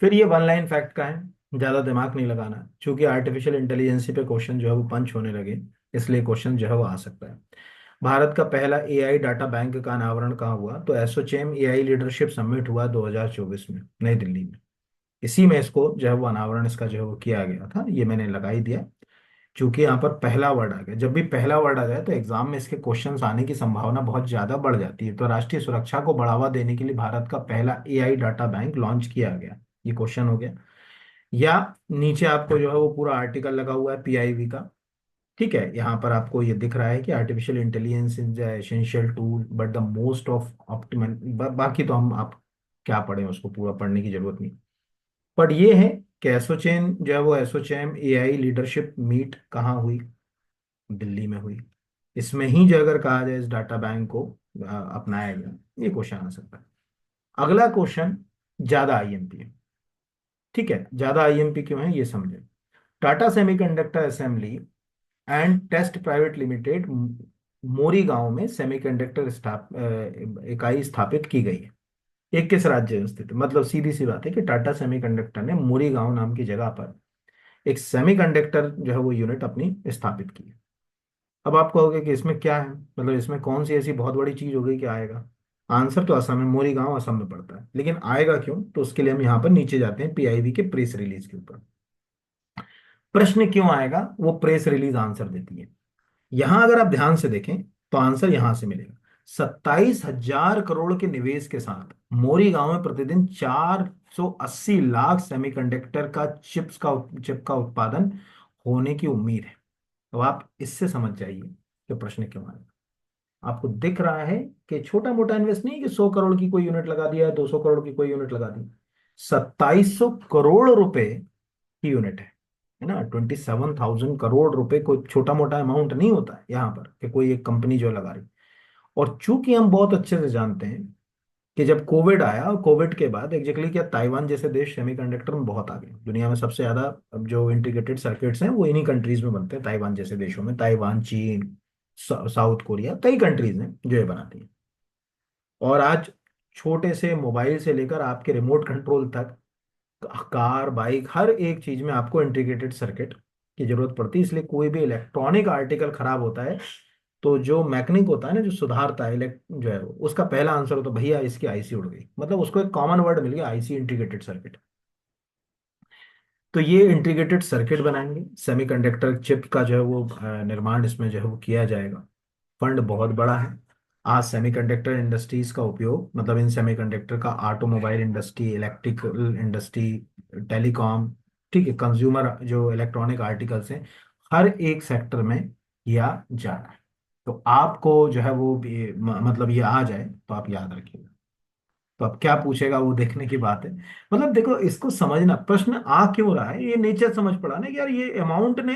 फिर ये वन लाइन फैक्ट का है, ज़्यादा दिमाग नहीं लगाना है। चूंकि आर्टिफिशियल इंटेलिजेंसी पे क्वेश्चन जो है वो पंच होने लगे, इसलिए क्वेश्चन जो है वो आ सकता है। भारत का पहला एआई डाटा बैंक का अनावरण कहाँ हुआ? तो एसोचैम एआई लीडरशिप समिट हुआ 2024 में नई दिल्ली में। इसी में इसको जो है वो अनावरण इसका जो है वो किया गया था, ये मैंने लगा ही दिया। क्योंकि यहाँ पर पहला वर्ड आ गया, जब भी पहला वर्ड आ जाए तो एग्जाम में इसके क्वेश्चंस आने की संभावना बहुत ज्यादा बढ़ जाती है। तो राष्ट्रीय सुरक्षा को बढ़ावा देने के लिए भारत का पहला एआई डाटा बैंक लॉन्च किया गया, ये क्वेश्चन हो गया। या नीचे आपको जो है वो पूरा आर्टिकल लगा हुआ है पीआईबी का। ठीक है, यहाँ पर आपको ये दिख रहा है कि artificial intelligence is essential tool but the most of optimal. बाकी तो हम आप क्या पढ़ें, उसको पूरा पढ़ने की जरूरत नहीं। बट ये है कि एसोचैम जो है वो एसोचैम एआई लीडरशिप मीट कहाँ हुई? दिल्ली में हुई। इसमें ही जो अगर कहा जाए इस डाटा बैंक को अपनाया गया, ये क्वेश्चन आ सकता है। अगला क्वेश्चन ज्यादा आईएमपी है। ठीक है, ज्यादा आईएमपी क्यों है ये समझे। Tata semiconductor assembly and test private limited Mori गांव में सेमीकंडक्टर इकाई स्थापित की गई है। एक किस राज्य में स्थित है? मतलब सीधी सी बात है कि टाटा सेमीकंडक्टर ने मोरी गांव नाम की जगह पर एक सेमीकंडक्टर जो है वो यूनिट अपनी स्थापित की है। अब आप कहोगे कि इसमें क्या है, मतलब इसमें कौन सी ऐसी बहुत बड़ी चीज हो गई कि आएगा? आंसर तो असम है, मोरी गांव असम में पड़ता है। लेकिन आएगा क्यों, तो उसके लिए हम यहाँ पर नीचे जाते हैं पीआईबी के प्रेस रिलीज के ऊपर। प्रश्न क्यों आएगा, वो प्रेस रिलीज आंसर देती है। यहां अगर आप ध्यान से देखें तो आंसर यहां से मिलेगा। 27,000 करोड़ के निवेश के साथ मोरी गांव में प्रतिदिन 480 लाख सेमीकंडक्टर का चिप का उत्पादन होने की उम्मीद है। तो आप इससे समझ जाइए कि प्रश्न क्यों आएगा। आपको दिख रहा है कि छोटा मोटा इन्वेस्ट नहीं है कि 100 करोड़ की कोई यूनिट लगा दिया, 200 करोड़ की कोई यूनिट लगा दी। 2700 करोड़ रुपए की यूनिट है ना। 27,000 करोड़ रुपए कोई छोटा मोटा अमाउंट नहीं होता है यहाँ पर कि कोई एक कंपनी जो लगा रही। और चूंकि हम बहुत अच्छे से जानते हैं कि जब कोविड आया और कोविड के बाद एग्जैक्टली क्या ताइवान जैसे देश सेमीकंडक्टर में बहुत आगे, दुनिया में सबसे ज्यादा अब जो इंटीग्रेटेड सर्किट्स हैं वो इन्हीं कंट्रीज में बनते हैं, ताइवान जैसे देशों में। ताइवान, चीन, साउथ कोरिया, कई कंट्रीज हैं जो ये बनाती हैं। और आज छोटे से मोबाइल से लेकर आपके रिमोट कंट्रोल तक, कार, बाइक, हर एक चीज में आपको इंटीग्रेटेड सर्किट की जरूरत पड़ती है। इसलिए कोई भी इलेक्ट्रॉनिक आर्टिकल खराब होता है तो जो मैकेनिक होता है ना, जो सुधारता है जो है उसका पहला आंसर होता है भैया इसकी आईसी उड़ गई। मतलब उसको एक कॉमन वर्ड मिल गया, आईसी, इंटीग्रेटेड सर्किट। तो ये इंटीग्रेटेड सर्किट बनाएंगे, सेमीकंडक्टर चिप का जो है वो निर्माण इसमें जो है वो किया जाएगा। फंड बहुत बड़ा है। आज सेमीकंडक्टर इंडस्ट्रीज का उपयोग, मतलब इन सेमीकंडक्टर का automobile industry, electrical industry, telecom, ठीक है, कंज्यूमर जो इलेक्ट्रॉनिक आर्टिकल्स हैं, हर एक सेक्टर में किया जा रहा है। तो आपको जो है वो मतलब ये आ जाए तो आप याद रखिएगा। तो अब क्या पूछेगा वो देखने की बात है। मतलब देखो, इसको समझना, प्रश्न आ क्यों रहा है ये नेचर समझ पड़ा ना कि यार ये अमाउंट ने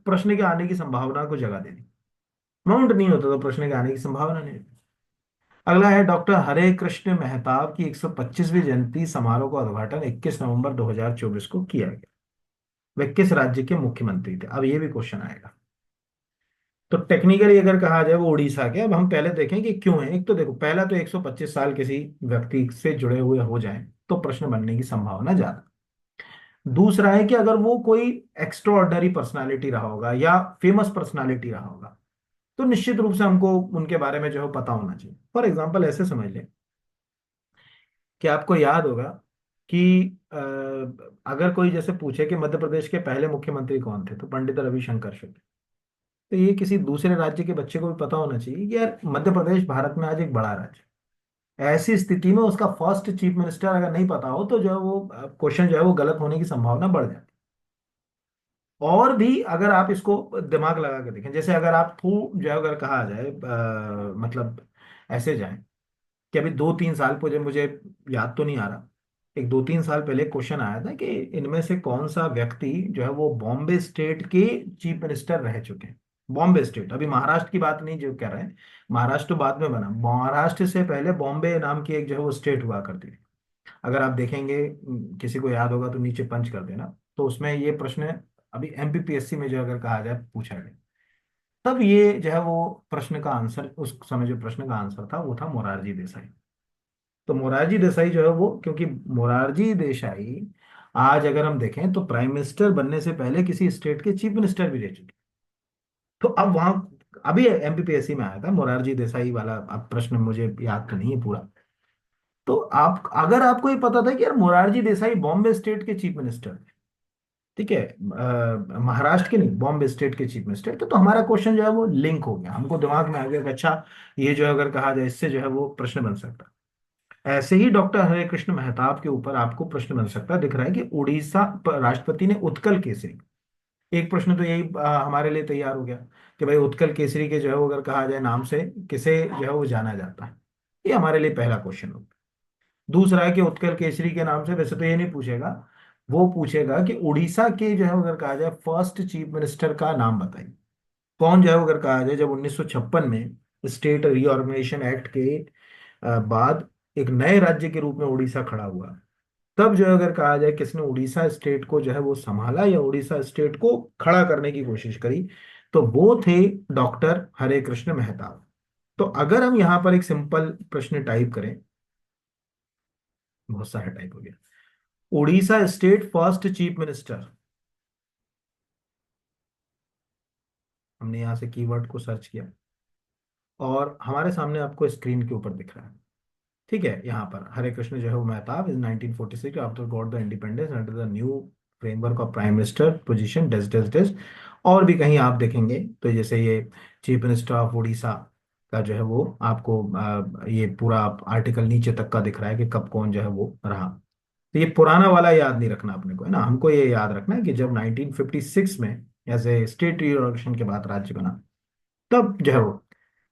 प्रश्न के आने की संभावना को जगह दे दी। अमाउंट नहीं होता तो प्रश्न के आने की संभावना नहीं होती। अगला है डॉक्टर हरे कृष्ण मेहताब की 125वीं जयंती समारोह का उद्घाटन 21 नवंबर 2024 को किया गया। वे किस राज्य के मुख्यमंत्री थे? अब ये भी क्वेश्चन आएगा। तो टेक्निकली अगर कहा जाए वो उड़ीसा के। अब हम पहले देखें कि क्यों है। एक तो देखो, पहला तो 125 साल किसी व्यक्ति से जुड़े हुए हो जाए तो प्रश्न बनने की संभावना ज्यादा। दूसरा है कि अगर वो कोई एक्स्ट्रा ऑर्डनरी पर्सनालिटी रहा होगा या फेमस पर्सनालिटी रहा होगा, तो निश्चित रूप से हमको उनके बारे में जो है पता होना चाहिए। फॉर एग्जाम्पल ऐसे समझ लें कि आपको याद होगा कि अगर कोई जैसे पूछे कि मध्य प्रदेश के पहले मुख्यमंत्री कौन थे, तो पंडित रविशंकर शुक्ल। तो ये किसी दूसरे राज्य के बच्चे को भी पता होना चाहिए कि यार मध्य प्रदेश भारत में आज एक बड़ा राज्य है। ऐसी स्थिति में उसका फर्स्ट चीफ मिनिस्टर अगर नहीं पता हो तो जो है वो क्वेश्चन जो है वो गलत होने की संभावना बढ़ जाती है। और भी अगर आप इसको दिमाग लगा के देखें, जैसे अगर आप थू जो है अगर कहा जाए मतलब ऐसे जाए कि अभी 2-3 साल पहले, मुझे याद तो नहीं आ रहा, एक 2-3 साल पहले क्वेश्चन आया था कि इनमें से कौन सा व्यक्ति जो है वो बॉम्बे स्टेट के चीफ मिनिस्टर रह चुके हैं। बॉम्बे स्टेट, अभी महाराष्ट्र की बात नहीं जो कह रहे हैं, महाराष्ट्र तो बाद में बना, महाराष्ट्र से पहले बॉम्बे नाम की एक जो है वो स्टेट हुआ करती थी। अगर आप देखेंगे, किसी को याद होगा तो नीचे पंच कर देना, तो उसमें ये प्रश्न अभी एमपीपीएससी में जो अगर कहा जाए पूछा गया, तब ये जो है वो प्रश्न का आंसर, उस समय जो प्रश्न का आंसर था वो था मोरारजी देसाई। तो मोरारजी देसाई जो है वो, क्योंकि मोरारजी देसाई आज अगर हम देखें तो प्राइम मिनिस्टर बनने से पहले किसी स्टेट के चीफ मिनिस्टर भी रह चुके। तो अब वहां अभी एमपीपीएससी में आया था मोरारजी देसाई वाला, अब प्रश्न मुझे याद तो नहीं है पूरा। तो आप अगर आपको ये पता था कि यार मोरारजी देसाई बॉम्बे स्टेट के चीफ मिनिस्टर थे, ठीक है, महाराष्ट्र के नहीं, बॉम्बे स्टेट के चीफ मिनिस्टर, तो हमारा क्वेश्चन जो है वो लिंक हो गया, हमको दिमाग में आ गया कि अच्छा, ये जो है अगर कहा जाए इससे जो है वो प्रश्न बन सकता है। ऐसे ही डॉक्टर हरे कृष्ण मेहताब के ऊपर आपको प्रश्न बन सकता है। दिख रहा है कि उड़ीसा राष्ट्रपति ने उत्कल केसरी, एक प्रश्न तो यही हमारे लिए तैयार हो गया कि भाई उत्कल केसरी के जो है वो अगर कहा जाए नाम से किसे जो है वो जाना जाता है। ये हमारे लिए पहला क्वेश्चन होगा। दूसरा है कि उत्कल केसरी के नाम से वैसे तो ये नहीं पूछेगा, वो पूछेगा कि उड़ीसा के जो है अगर कहा जाए फर्स्ट चीफ मिनिस्टर का नाम बताइए। कौन जो है अगर कहा जाए जब 1956 में स्टेट रीऑर्गेनाइजेशन एक्ट के बाद एक नए राज्य के रूप में उड़ीसा खड़ा हुआ, तब जो है अगर कहा जाए किसने उड़ीसा स्टेट को जो है वो संभाला या उड़ीसा स्टेट को खड़ा करने की कोशिश करी, तो वो थे डॉक्टर हरे कृष्ण मेहताब। तो अगर हम यहाँ पर एक सिंपल प्रश्न टाइप करें, बहुत सारा टाइप हो गया, Orissa state first chief minister, हमने यहां से कीवर्ड को सर्च किया और हमारे सामने आपको स्क्रीन के ऊपर दिख रहा है। ठीक है, यहाँ पर हरे कृष्ण जो है वो Mahtab is 1946 after got the independence under the new framework of prime minister position डेस डेस डेस। और भी कहीं आप देखेंगे तो जैसे ये चीफ मिनिस्टर ऑफ उड़ीसा का जो है वो आपको ये पूरा आर्टिकल नीचे तक का दिख रहा है कि कब कौन जो है वो रहा। तो ये पुराना वाला याद नहीं रखना अपने को, है ना, हमको ये याद रखना है कि जब 1956 में एज स्टेट रिओर्गेनाइजेशन के बाद राज्य बना, तब जो है वो।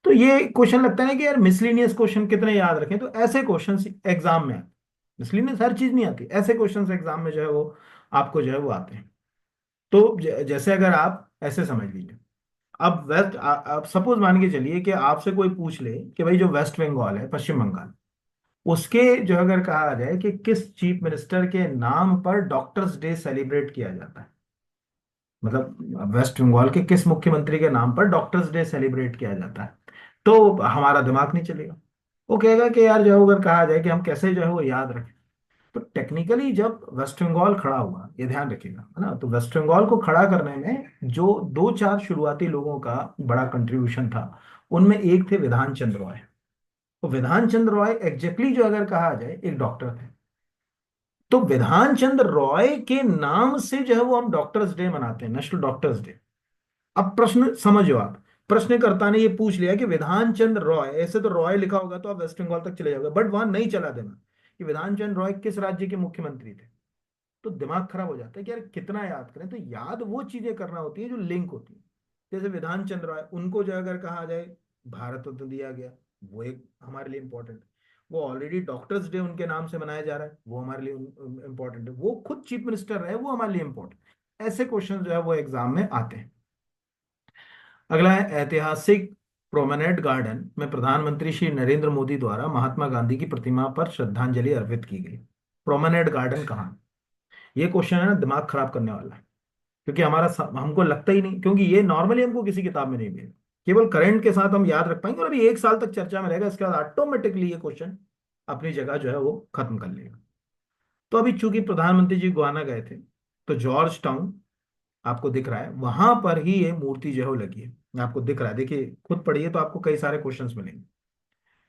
तो ये क्वेश्चन लगता है कि यार मिसलिनियस क्वेश्चन कितने याद रखें, तो ऐसे क्वेश्चन एग्जाम में आते। मिसलिनियस हर चीज नहीं आती, ऐसे क्वेश्चन एग्जाम में जो है वो आपको जो है वो आते हैं। तो जैसे अगर आप ऐसे समझ लीजिए, अब वेस्ट आप सपोज मान के चलिए कि आपसे कोई पूछ ले कि भाई जो वेस्ट बंगाल है, पश्चिम बंगाल, उसके जो अगर कहा जाए कि किस चीफ मिनिस्टर के नाम पर डॉक्टर्स डे सेलिब्रेट किया जाता है, मतलब वेस्ट बंगाल के किस मुख्यमंत्री के नाम पर डॉक्टर्स डे सेलिब्रेट किया जाता है, तो हमारा दिमाग नहीं चलेगा। वो कहेगा कि यार जो है अगर कहा जाए कि हम कैसे जो है वो याद रखें। तो टेक्निकली जब वेस्ट बंगाल खड़ा हुआ, ये ध्यान रखिएगा, है ना, तो वेस्ट बंगाल को खड़ा करने में जो 2-4 शुरुआती लोगों का बड़ा कंट्रीब्यूशन था, उनमें एक थे विधान चंद्र रॉय। तो विधान चंद्र रॉय एग्जैक्टली जो अगर कहा जाए एक डॉक्टर थे। तो विधान चंद्र रॉय के नाम से जो है वो हम डॉक्टर्स डे मनाते हैं, नेशनल डॉक्टर्स डे। अब प्रश्न समझो आप, प्रश्नकर्ता ने ये पूछ लिया कि विधान चंद्र रॉय, ऐसे तो रॉय लिखा होगा तो आप वेस्ट बंगाल तक चले जाओगे, बट वहां नहीं चला देना कि विधान चंद्र रॉय किस राज्य के मुख्यमंत्री थे। तो दिमाग खराब हो जाता है कि यार कितना याद करें। तो याद वो चीजें करना होती है जो लिंक होती है। जैसे विधान चंद्र रॉय, उनको जो अगर कहा जाए भारत रत्न दिया गया, वो एक हमारे लिए इंपॉर्टेंट है। वो ऑलरेडी डॉक्टर्स डे उनके नाम से मनाया जा रहा है, वो हमारे लिए इंपॉर्टेंट है। वो खुद चीफ मिनिस्टर रहे, वो हमारे लिए इंपॉर्टेंट। ऐसे क्वेश्चन जो है वो एग्जाम में आते हैं। अगला है ऐतिहासिक प्रोमेनेड गार्डन में प्रधानमंत्री श्री नरेंद्र मोदी द्वारा महात्मा गांधी की प्रतिमा पर श्रद्धांजलि अर्पित की गई। प्रोमेनेड गार्डन कहाँ है? ये क्वेश्चन है ना, दिमाग खराब करने वाला है, क्योंकि हमको लगता ही नहीं, क्योंकि ये नॉर्मली हमको किसी किताब में नहीं मिलेगा। केवल करंट के साथ हम याद रख पाएंगे और अभी एक साल तक चर्चा में रहेगा, इसके बाद ऑटोमेटिकली ये क्वेश्चन अपनी जगह जो है वो खत्म कर लेगा। तो अभी चूंकि प्रधानमंत्री जी गोवाना गए थे, तो जॉर्ज टाउन आपको दिख रहा है, वहां पर ही ये मूर्ति जो है वो लगी है, आपको दिख रहा है, देखिए खुद पढ़िए तो आपको कई सारे क्वेश्चंस मिलेंगे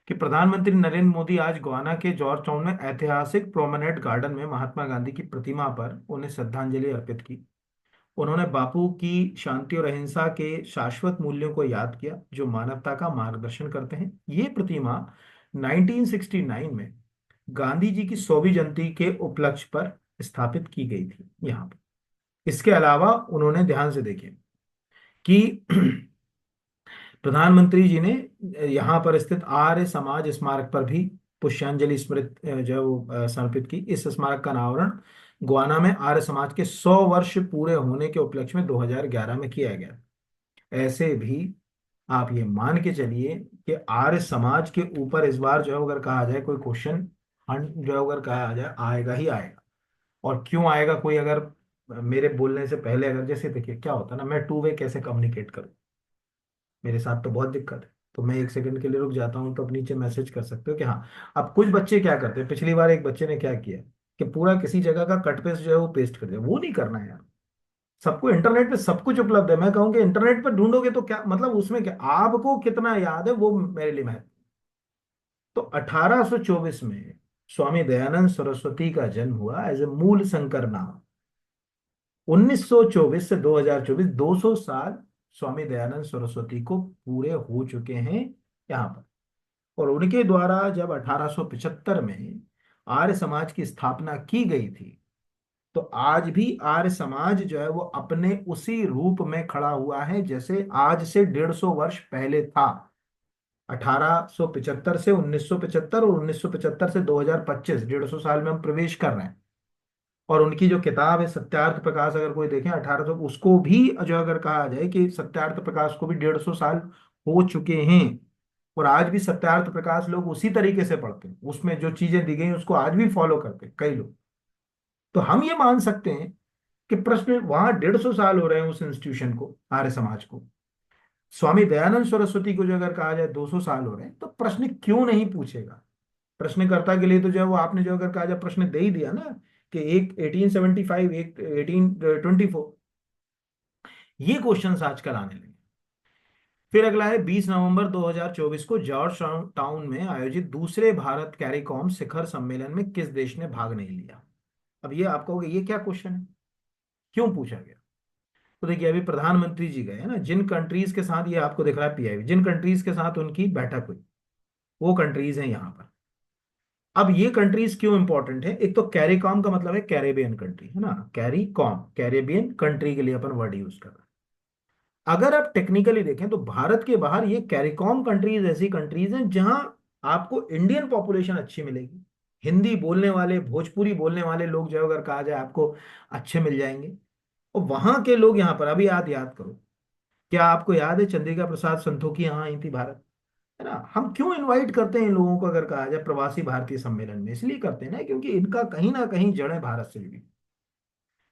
कि प्रधानमंत्री नरेंद्र मोदी आज गोवाना के जॉर्ज टाउन में ऐतिहासिक प्रोमेनेड गार्डन में महात्मा गांधी की प्रतिमा पर उन्हें श्रद्धांजलि अर्पित की। उन्होंने बापू की शांति और अहिंसा के शाश्वत मूल्यों को याद किया जो मानवता का मार्गदर्शन करते हैं। ये प्रतिमा 1969 में गांधी जी की 100वीं जयंती के उपलक्ष्य पर स्थापित की गई थी यहाँ पर। इसके अलावा उन्होंने, ध्यान से देखिए कि प्रधानमंत्री जी ने यहाँ पर स्थित आर्य समाज स्मारक पर भी पुष्पांजलि स्मृत जो है वो समर्पित की। इस स्मारक का अनावरण गोवाना में आर्य समाज के 100 वर्ष पूरे होने के उपलक्ष्य में 2011 में किया गया। ऐसे भी आप ये मान के चलिए कि आर्य समाज के ऊपर इस बार जो है अगर कहा जाए कोई क्वेश्चन, जो है अगर कहा जाए आएगा ही आएगा। और क्यों आएगा, कोई अगर मेरे बोलने से पहले अगर, जैसे देखिए क्या होता है ना, मैं टू वे कैसे कम्युनिकेट करूं, मेरे साथ तो बहुत दिक्कत है, तो मैं एक सेकंड के लिए रुक जाता हूँ तो आप नीचे मैसेज कर सकते हो कि हाँ। अब कुछ बच्चे क्या करते हैं, पिछली बार एक बच्चे ने क्या किया कि पूरा किसी जगह का कट पेस्ट जो है वो पेस्ट कर दिया। वो नहीं करना है यार। सबको इंटरनेट पे सब कुछ उपलब्ध है। मैं कहूँ इंटरनेट पर ढूंढोगे तो क्या मतलब, उसमें क्या आपको कितना याद है वो मेरे लिए महत्व। तो 1824 में स्वामी दयानंद सरस्वती का जन्म हुआ एज ए मूल शंकर नाम। 1924 से 2024 200 साल स्वामी दयानंद सरस्वती को पूरे हो चुके हैं यहाँ पर। और उनके द्वारा जब 1875 में आर्य समाज की स्थापना की गई थी, तो आज भी आर्य समाज जो है वो अपने उसी रूप में खड़ा हुआ है जैसे आज से 150 वर्ष पहले था। 1875 से 1975 और 1975 से 2025, 150 साल में हम प्रवेश कर रहे हैं। और उनकी जो किताब है सत्यार्थ प्रकाश, अगर कोई देखे 1800, उसको भी जो अगर कहा जाए कि सत्यार्थ प्रकाश को भी 150 साल हो चुके हैं। और आज भी सत्यार्थ प्रकाश लोग उसी तरीके से पढ़ते हैं, उसमें जो चीजें दी गई उसको आज भी फॉलो करते हैं कई लोग। तो हम ये मान सकते हैं कि प्रश्न वहां 150 साल हो रहे हैं उस इंस्टीट्यूशन को, आर्य समाज को। स्वामी दयानंद सरस्वती को जो अगर कहा जाए 200 साल हो रहे हैं, तो प्रश्न क्यों नहीं पूछेगा। प्रश्नकर्ता के लिए तो जो है वो आपने जो अगर कहा जाए प्रश्न दे ही दिया ना, कि एक 1875, एक 1824, ये क्वेश्चंस आजकल आने लगे। फिर अगला है 20 नवंबर 2024 को जॉर्ज टाउन में आयोजित दूसरे भारत कैरिकॉम शिखर सम्मेलन में किस देश ने भाग नहीं लिया। अब ये आप कहोगे ये क्या क्वेश्चन है, क्यों पूछा गया। तो देखिए अभी प्रधानमंत्री जी गए हैं ना, जिन कंट्रीज के साथ, ये आपको दिख रहा है पीआईबी, जिन कंट्रीज के साथ उनकी बैठक हुई वो कंट्रीज हैं यहाँ पर। अब ये कंट्रीज क्यों इंपॉर्टेंट है, एक तो कैरिकॉम का मतलब है कैरेबियन कंट्री, है ना, कैरिकॉम कैरेबियन कंट्री के लिए अपन वर्ड यूज कर रहे हैं। अगर आप टेक्निकली देखें तो भारत के बाहर ये कैरिकॉम कंट्रीज ऐसी कंट्रीज हैं जहां आपको इंडियन पॉपुलेशन अच्छी मिलेगी। हिंदी बोलने वाले, भोजपुरी बोलने वाले लोग जो अगर कहा जाए आपको अच्छे मिल जाएंगे। और वहां के लोग यहाँ पर, अभी याद याद करो, क्या आपको याद है चंद्रिका प्रसाद संतोखी यहाँ आई थी भारत, है ना। हम क्यों इनवाइट करते हैं इन लोगों को अगर कहा जाए प्रवासी भारतीय सम्मेलन में, इसलिए करते हैं ना क्योंकि इनका कहीं ना कहीं जड़ें भारत से जुड़ी।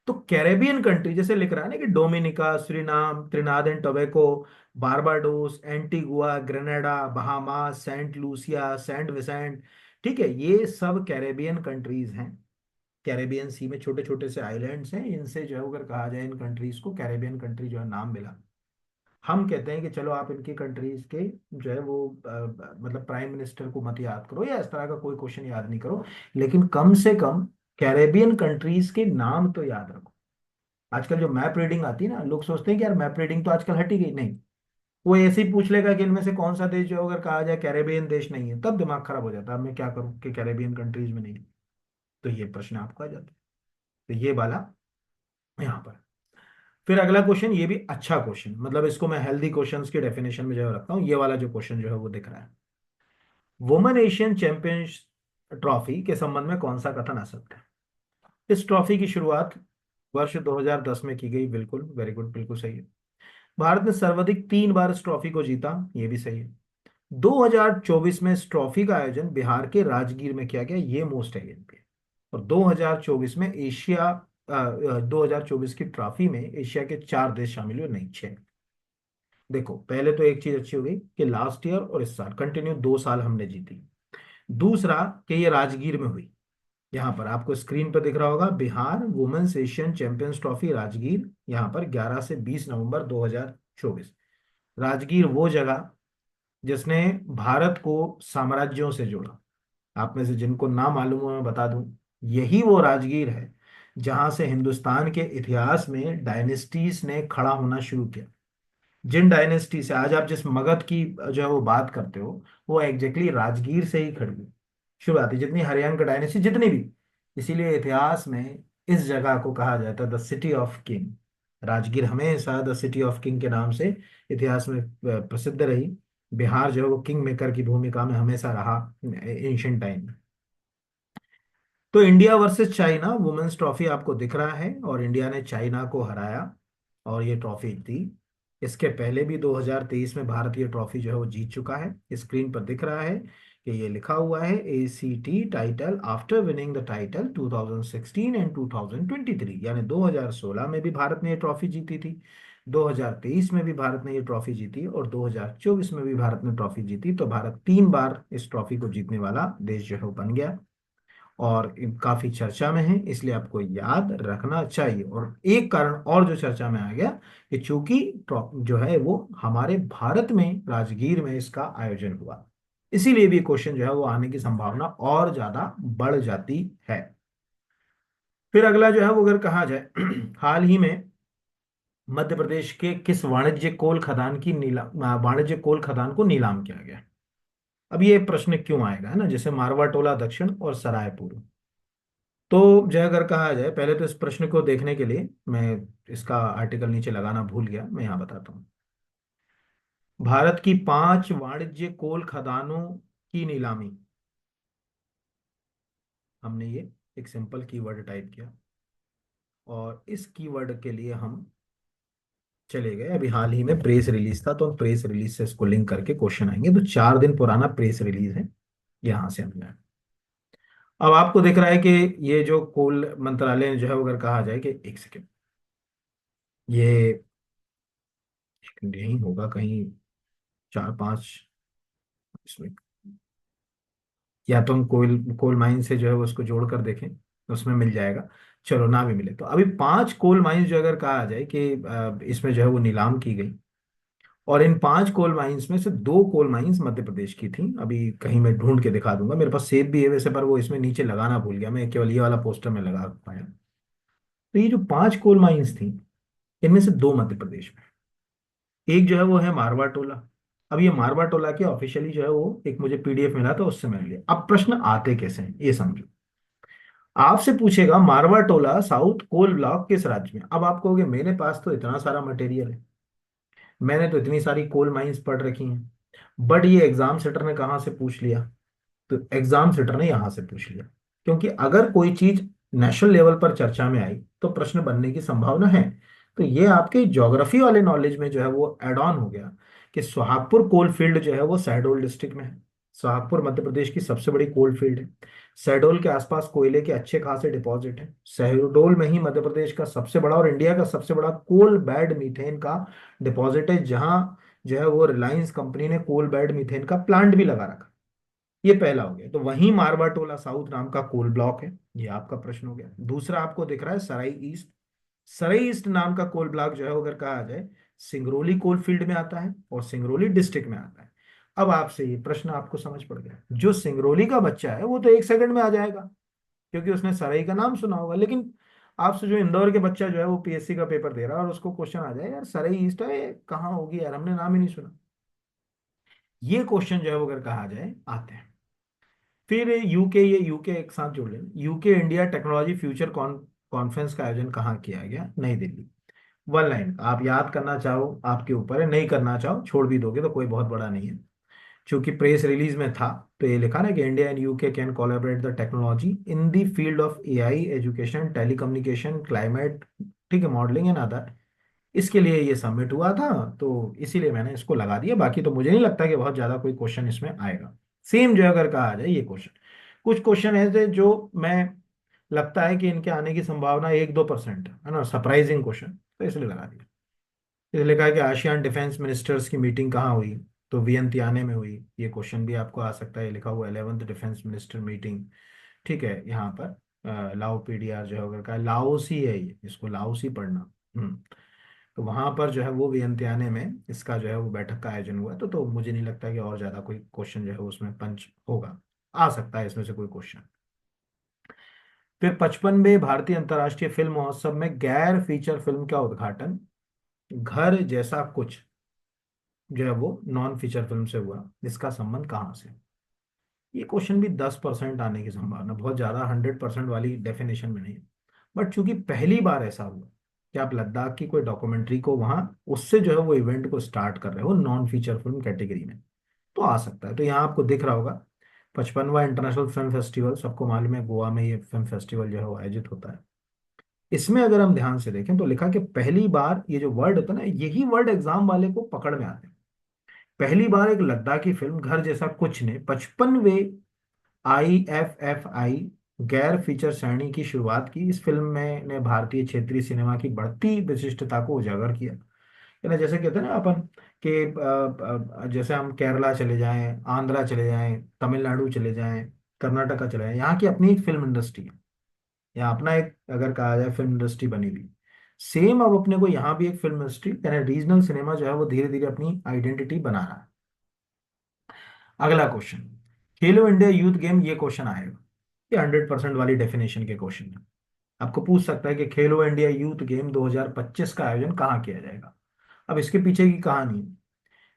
तो कैरेबियन कंट्री जैसे लिख रहा है ना कि Dominica, Suriname, Trinidad and Tobago, Barbados, Antigua, Grenada, Bahamas, Saint Lucia, Saint Vincent, ठीक है, ये सब कैरेबियन कंट्रीज हैं। कैरेबियन सी में छोटे छोटे से आइलैंड्स हैं, इनसे जो है अगर कहा जाए इन कंट्रीज को कैरेबियन कंट्री जो है नाम मिला। हम कहते हैं कि चलो आप इनकी कंट्रीज के जो है वो मतलब प्राइम मिनिस्टर को मत याद करो या इस तरह का कोई क्वेश्चन याद नहीं करो, लेकिन कम से कम कैरेबियन कंट्रीज के नाम तो याद रखो। आजकल जो मैप रीडिंग आती है ना, लोग सोचते हैं कि यार मैप रीडिंग तो आजकल हट ही गई, नहीं। वो ऐसे ही पूछ लेगा कि इनमें से कौन सा देश जो अगर कहा जाए कैरेबियन देश नहीं है, तब दिमाग खराब हो जाता है, अब मैं क्या करूं कि कैरेबियन कंट्रीज में नहीं है। तो ये प्रश्न आपको आ जाता है। तो ये वाला यहाँ पर। फिर अगला क्वेश्चन, ये भी अच्छा क्वेश्चन, मतलब इसको मैं हेल्दी क्वेश्चंस की डेफिनेशन में जो है रखता हूँ। ये वाला जो क्वेश्चन जो है वो दिख रहा है, वुमेन एशियन चैंपियंस ट्रॉफी के संबंध में कौन सा कथन असत्य है। इस ट्रॉफी की शुरुआत वर्ष 2010 में की गई, बिल्कुल वेरी गुड, बिल्कुल सही है। भारत ने सर्वाधिक 3 बार इस ट्रॉफी को जीता, ये भी सही है। 2024 में इस ट्रॉफी का आयोजन बिहार के राजगीर में किया गया, ये मोस्ट है पे। और 2024 में एशिया 2024 की ट्रॉफी में एशिया के 4 देश शामिल हुए, नहीं 6। देखो पहले तो एक चीज अच्छी हो गई कि लास्ट ईयर और इस साल कंटिन्यू 2 साल हमने जीती। दूसरा कि ये राजगीर में हुई। यहाँ पर आपको स्क्रीन पर दिख रहा होगा, Bihar women's Asian champions trophy Rajgir, यहाँ पर 11 से 20 नवंबर 2024। राजगीर वो जगह जिसने भारत को साम्राज्यों से जोड़ा। आप में से जिनको ना मालूम हो मैं बता दूं, यही वो राजगीर है जहां से हिंदुस्तान के इतिहास में डायनेस्टीज ने खड़ा होना शुरू किया। जिन डायनेस्टी से आज आप जिस मगध की जो है वो बात करते हो, वो एग्जैक्टली राजगीर से ही खड़ी हुई। शुरुआती जितनी हरियाणा का डायनेस्टी जितनी भी, इसीलिए इतिहास में इस जगह को कहा जाता है the city of king. Rajgir हमेशा द सिटी ऑफ किंग के नाम से इतिहास में प्रसिद्ध रही। बिहार जो है वो किंग मेकर की भूमिका में हमेशा रहा एंशियंट टाइम में। तो India versus China women's trophy आपको दिख रहा है, और इंडिया ने चाइना को हराया और ये ट्रॉफी दी। इसके पहले भी 2023 में भारत ये ट्रॉफी जो है वो जीत चुका है। स्क्रीन पर दिख रहा है कि ये लिखा हुआ है ACT title after winning the title 2016 and 2023, यानी 2016 में भी भारत ने ये ट्रॉफी जीती थी, 2023 में भी भारत ने ये ट्रॉफी जीती और 2024 में भी भारत ने ट्रॉफी जीती। तो भारत 3 बार इस ट्रॉफी को जीतने वाला देश जो है वो बन गया, और काफी चर्चा में है, इसलिए आपको याद रखना चाहिए। और एक कारण और जो चर्चा में आ गया कि चूंकि जो है वो हमारे भारत में राजगीर में इसका आयोजन हुआ, इसीलिए भी क्वेश्चन जो है वो आने की संभावना और ज्यादा बढ़ जाती है। फिर अगला जो है वो अगर कहा जाए हाल ही में मध्य प्रदेश के किस वाणिज्य कोल खदान की नीलाम वाणिज्य कोल खदान को नीलाम किया गया। अब ये प्रश्न क्यों आएगा, है ना, जैसे मारवा टोला दक्षिण और सरायपुर। तो जो अगर कहा जाए, पहले तो इस प्रश्न को देखने के लिए मैं इसका आर्टिकल नीचे लगाना भूल गया, मैं यहाँ बताता हूँ। भारत की 5 वाणिज्य कोल खदानों की नीलामी, हमने ये एक सिंपल कीवर्ड टाइप किया, और इस कीवर्ड के लिए हम चले गए। अभी हाल ही में प्रेस रिलीज था, तो प्रेस रिलीज से इसको लिंक करके क्वेश्चन आएंगे। तो 4 दिन पुराना प्रेस रिलीज है, यहाँ से हमने। अब आपको दिख रहा है कि ये जो कोल मंत्रालय जो है वो अगर कहा जाए कि एक सेकेंड, ये यही होगा कहीं 4-5 इसमें, या तो हम कोल कोल माइन से जो है वो उसको जोड़ कर देखें तो उसमें मिल जाएगा। चलो ना भी मिले तो अभी 5 कोल माइंस जो अगर कहा जाए कि इसमें जो है वो नीलाम की गई, और इन 5 कोल माइंस में से 2 कोल माइंस मध्य प्रदेश की थी। अभी कहीं मैं ढूंढ के दिखा दूंगा, मेरे पास सेव भी है वैसे, पर वो इसमें नीचे लगाना भूल गया, मैं केवल ये वाला पोस्टर में लगा पाया। तो ये जो 5 कोल माइंस थी, इनमें से 2 मध्य प्रदेश में, एक जो है वो है मारवा टोला। अब ये मारवा टोला के ऑफिशियली जो है वो एक मुझे पीडीएफ मिला था, उससे मिल लिया। अब प्रश्न आते कैसे हैं ये समझो। आपसे पूछेगा मारवा टोला साउथ कोल ब्लॉक किस राज्य में। अब आप कहोगे मेरे पास तो इतना सारा मटेरियल है, मैंने तो इतनी सारी कोल माइंस पढ़ रखी हैं, बट ये एग्जाम सेटर ने कहाँ से पूछ लिया। तो एग्जाम सेटर ने यहां से पूछ लिया, क्योंकि अगर कोई चीज नेशनल लेवल पर चर्चा में आई तो प्रश्न बनने की संभावना है। तो ये आपके ज्योग्राफी वाले नॉलेज में जो है वो एड ऑन हो गया कि सोहागपुर कोल फील्ड जो है वो शहडोल डिस्ट्रिक्ट में है। सोहागपुर मध्य प्रदेश की सबसे बड़ी कोल फील्ड है। शहडोल के आसपास कोयले के अच्छे खासे डिपॉजिट है। शहडोल में ही मध्य प्रदेश का सबसे बड़ा और इंडिया का सबसे बड़ा कोल बेड मीथेन का डिपॉजिट है, जहां जो है वो रिलायंस कंपनी ने कोल बेड मीथेन का प्लांट भी लगा रखा। ये पहला हो गया। तो वहीं मारवा टोला साउथ नाम का कोल ब्लॉक है, ये आपका प्रश्न हो गया। दूसरा आपको दिख रहा है सराई ईस्ट। सराई ईस्ट नाम का कोल ब्लॉक जो है अगर कहा जाए सिंगरौली कोल फील्ड में आता है और सिंगरौली डिस्ट्रिक्ट में आता है। अब आपसे ये प्रश्न आपको समझ पड़ गया, जो सिंगरौली का बच्चा है वो तो 1 सेकंड में आ जाएगा, क्योंकि उसने सराई का नाम सुना होगा। लेकिन आपसे जो इंदौर के बच्चा जो है वो पीएससी का पेपर दे रहा है और उसको क्वेश्चन आ जाए यार सराई ईस्ट है, ये कहाँ होगी यार, हमने नाम ही नहीं सुना, ये क्वेश्चन जो है वो अगर कहा जाए आते हैं। फिर यूके, ये यूके एक साथ जोड़ लें, UK India technology future conference का आयोजन कहाँ किया गया, नई दिल्ली। 1 लाइन आप याद करना चाहो आपके ऊपर है, नहीं करना चाहो छोड़ भी दोगे तो कोई बहुत बड़ा नहीं है। क्योंकि प्रेस रिलीज में था, तो ये लिखा ना कि India and UK can collaborate the technology in the field of AI education telecommunication climate, ठीक है, मॉडलिंग एंड अदर। इसके लिए ये सबमिट हुआ था, तो इसीलिए मैंने इसको लगा दिया। बाकी तो मुझे नहीं लगता कि बहुत ज्यादा कोई क्वेश्चन इसमें आएगा। सेम जो अगर कहा जाए ये क्वेश्चन, कुछ क्वेश्चन ऐसे जो मैं लगता है कि इनके आने की संभावना 1-2% है ना, सरप्राइजिंग क्वेश्चन, तो इसलिए लगा दिया। ये लिखा है कि आसियान डिफेंस मिनिस्टर्स की मीटिंग कहाँ हुई, तो वियंतियाने में हुई। ये क्वेश्चन भी आपको आ सकता है, ये लिखा हुआ 11th डिफेंस मिनिस्टर मीटिंग। ठीक है, यहाँ पर लाओ पीडीआर जो है अगर का लाओस ही है, ये इसको लाओस ही पढ़ना। हम्म। तो वहां पर जो है वो वियंतियाने में इसका जो है वो बैठक का आयोजन हुआ। तो मुझे नहीं लगता कि और ज्यादा कोई क्वेश्चन जो है उसमें पंच होगा, आ सकता है इसमें से कोई क्वेश्चन। फिर 55वें भारतीय अंतर्राष्ट्रीय फिल्म महोत्सव में गैर फीचर फिल्म का उद्घाटन घर जैसा कुछ जो है वो नॉन फीचर फिल्म से हुआ। इसका संबंध कहाँ से? ये क्वेश्चन भी 10% आने की संभावना, बहुत ज्यादा 100% वाली डेफिनेशन में नहीं है। बट चूंकि पहली बार ऐसा हुआ कि आप लद्दाख की कोई डॉक्यूमेंट्री को वहां उससे जो है वो इवेंट को स्टार्ट कर रहे हो नॉन फीचर फिल्म कैटेगरी में, तो आ सकता है। तो यहाँ आपको दिख रहा होगा 55वां इंटरनेशनल फिल्म फेस्टिवल, सबको मालूम है गोवा में ये फिल्म फेस्टिवल जो है वो आयोजित होता है। इसमें अगर हम ध्यान से देखें तो लिखा कि पहली बार, ये जो वर्ड होता है ना, यही वर्ड एग्जाम वाले को पकड़ में आते हैं। पहली बार एक लद्दाखी फिल्म घर जैसा कुछ ने 55वें IFFI गैर फीचर श्रेणी की शुरुआत की। इस फिल्म में ने भारतीय क्षेत्रीय सिनेमा की बढ़ती विशिष्टता को उजागर किया। है ना, जैसे कहते हैं ना अपन कि जैसे हम केरला चले जाएं, आंध्रा चले जाएं, तमिलनाडु चले जाएं, कर्नाटका चले जाएं, यहाँ की अपनी एक फिल्म इंडस्ट्री है, यहाँ अपना एक अगर कहा जाए फिल्म इंडस्ट्री बनी हुई। सेम अब अपने को यहाँ भी एक फिल्म इंडस्ट्री यानी रीजनल सिनेमा जो है वो धीरे धीरे अपनी आइडेंटिटी बना रहा है। अगला क्वेश्चन, खेलो इंडिया यूथ गेम, ये क्वेश्चन आएगा, ये 100% वाली डेफिनेशन के क्वेश्चन है। आपको पूछ सकता है कि खेलो इंडिया यूथ गेम 2025 का आयोजन कहाँ किया जाएगा। अब इसके पीछे की कहानी,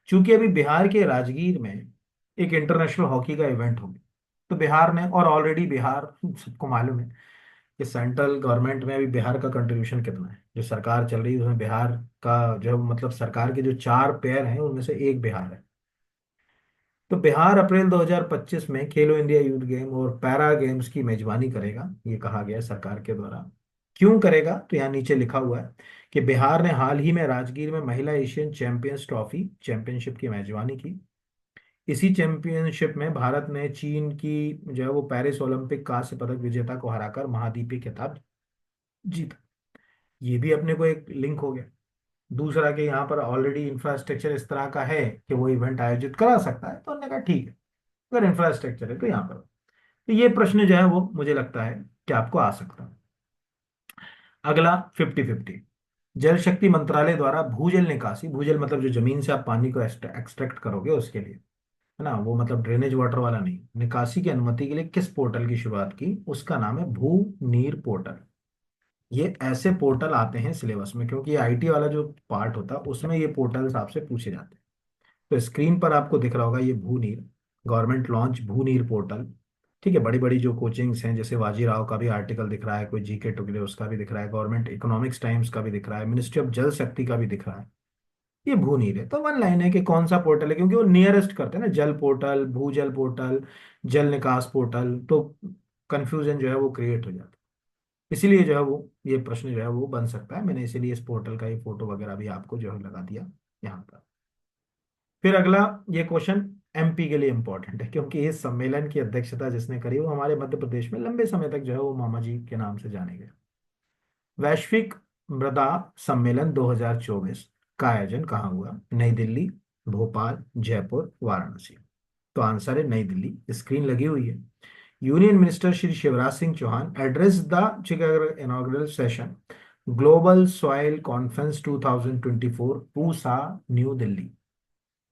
चूंकि अभी बिहार के राजगीर में एक इंटरनेशनल हॉकी का इवेंट हो गया, तो बिहार ने, और ऑलरेडी बिहार सबको मालूम है कि सेंट्रल गवर्नमेंट में अभी बिहार का कंट्रीब्यूशन कितना है, जो सरकार चल रही है उसमें बिहार का जो मतलब सरकार के जो चार पैर हैं उनमें से एक बिहार है। तो बिहार अप्रैल 2025 में खेलो इंडिया यूथ गेम और पैरा गेम्स की मेजबानी करेगा, ये कहा गया है सरकार के द्वारा। क्यों करेगा, तो यहाँ नीचे लिखा हुआ है कि बिहार ने हाल ही में राजगीर में महिला एशियन चैंपियंस ट्रॉफी चैंपियनशिप की मेजबानी की। इसी चैंपियनशिप में भारत ने चीन की जो है वो पेरिस ओलंपिक कांस्य पदक विजेता को हराकर महाद्वीपीय खिताब जीता। ये भी अपने को एक लिंक हो गया। दूसरा कि यहाँ पर ऑलरेडी इंफ्रास्ट्रक्चर इस तरह का है कि वो इवेंट आयोजित करा सकता है, तो उन्होंने कहा ठीक है, अगर इंफ्रास्ट्रक्चर है तो यहाँ पर। तो ये प्रश्न जो है वो मुझे लगता है कि आपको आ सकता है। अगला 50-50, जल शक्ति मंत्रालय द्वारा भूजल निकासी, भूजल मतलब जो जमीन से आप पानी को एक्सट्रैक्ट करोगे उसके लिए, है ना, वो मतलब ड्रेनेज वाटर वाला नहीं, निकासी की अनुमति के लिए किस पोर्टल की शुरुआत की, उसका नाम है भू नीर पोर्टल। ये ऐसे पोर्टल आते हैं सिलेबस में क्योंकि IT वाला जो पार्ट होता है उसमें ये पोर्टल्स आपसे पूछे जाते हैं। तो स्क्रीन पर आपको दिख रहा होगा ये भूनीर, गवर्नमेंट लॉन्च भूनीर पोर्टल। ठीक है, बड़ी बड़ी जो कोचिंग्स हैं जैसे वाजीराव का भी आर्टिकल दिख रहा है, कोई GK टुगडे उसका भी दिख रहा है, गवर्नमेंट इकोनॉमिक्स टाइम्स का भी दिख रहा है, मिनिस्ट्री ऑफ जल शक्ति का भी दिख रहा है। ये भूनीर है, तो वन लाइन है कि कौन सा पोर्टल है, क्योंकि वो नियरेस्ट करते हैं ना, जल पोर्टल, भूजल पोर्टल, जल निकास पोर्टल, तो कंफ्यूजन जो है वो क्रिएट हो जाता है। इसीलिए जो है वो ये प्रश्न जो है वो बन सकता है, मैंने इसीलिए इस पोर्टल का ये फोटो वगैरह भी आपको जो है लगा दिया यहाँ पर। फिर अगला, ये क्वेश्चन MP के लिए इंपॉर्टेंट है क्योंकि इस सम्मेलन की अध्यक्षता जिसने करी वो हमारे मध्य प्रदेश में लंबे समय तक जो है वो मामा जी के नाम से जाने गए। वैश्विक मृदा सम्मेलन 2024 का आयोजन कहाँ हुआ? नई दिल्ली, भोपाल, जयपुर, वाराणसी। तो आंसर है नई दिल्ली, स्क्रीन लगी हुई है। Union minister Shri Shivraj Singh Chouhan address the inaugural session global soil conference 2024 Pusa new Delhi.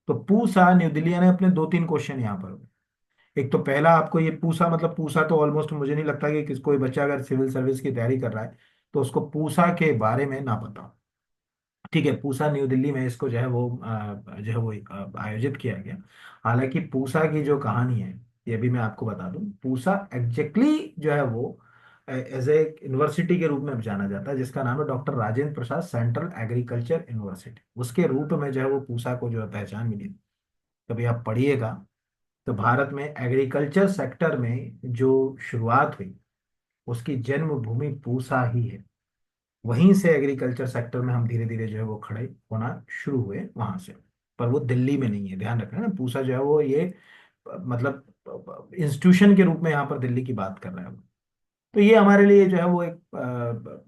तो पूसा न्यू दिल्ली यानी अपने दो तीन क्वेश्चन यहाँ पर। एक तो पहला आपको ये पूसा, मतलब पूसा तो ऑलमोस्ट मुझे नहीं लगता कि कोई बच्चा अगर सिविल सर्विस की तैयारी कर रहा है तो उसको पूसा के बारे में ना पता हो। ठीक है, पूसा न्यू दिल्ली में इसको जो है वो जो है वो आयोजित किया गया। हालांकि पूसा की जो कहानी है ये भी मैं आपको बता दूं, पूसा एग्जैक्टली जो है वो एज ए यूनिवर्सिटी के रूप में जाना जाता है जिसका नाम है doctor Rajendra Prasad central agriculture university, उसके रूप में जो है वो पूसा को जो है पहचान मिली। कभी आप पढ़िएगा तो भारत में एग्रीकल्चर सेक्टर में जो शुरुआत हुई उसकी जन्मभूमि पूसा ही है। वहीं से एग्रीकल्चर सेक्टर में हम धीरे धीरे जो है वो खड़े होना शुरू हुए वहां से। पर वो दिल्ली में नहीं है, ध्यान रखना ना, पूसा जो है वो ये मतलब इंस्टीट्यूशन के रूप में यहाँ पर दिल्ली की बात कर रहा है वो। तो ये हमारे लिए जो है वो एक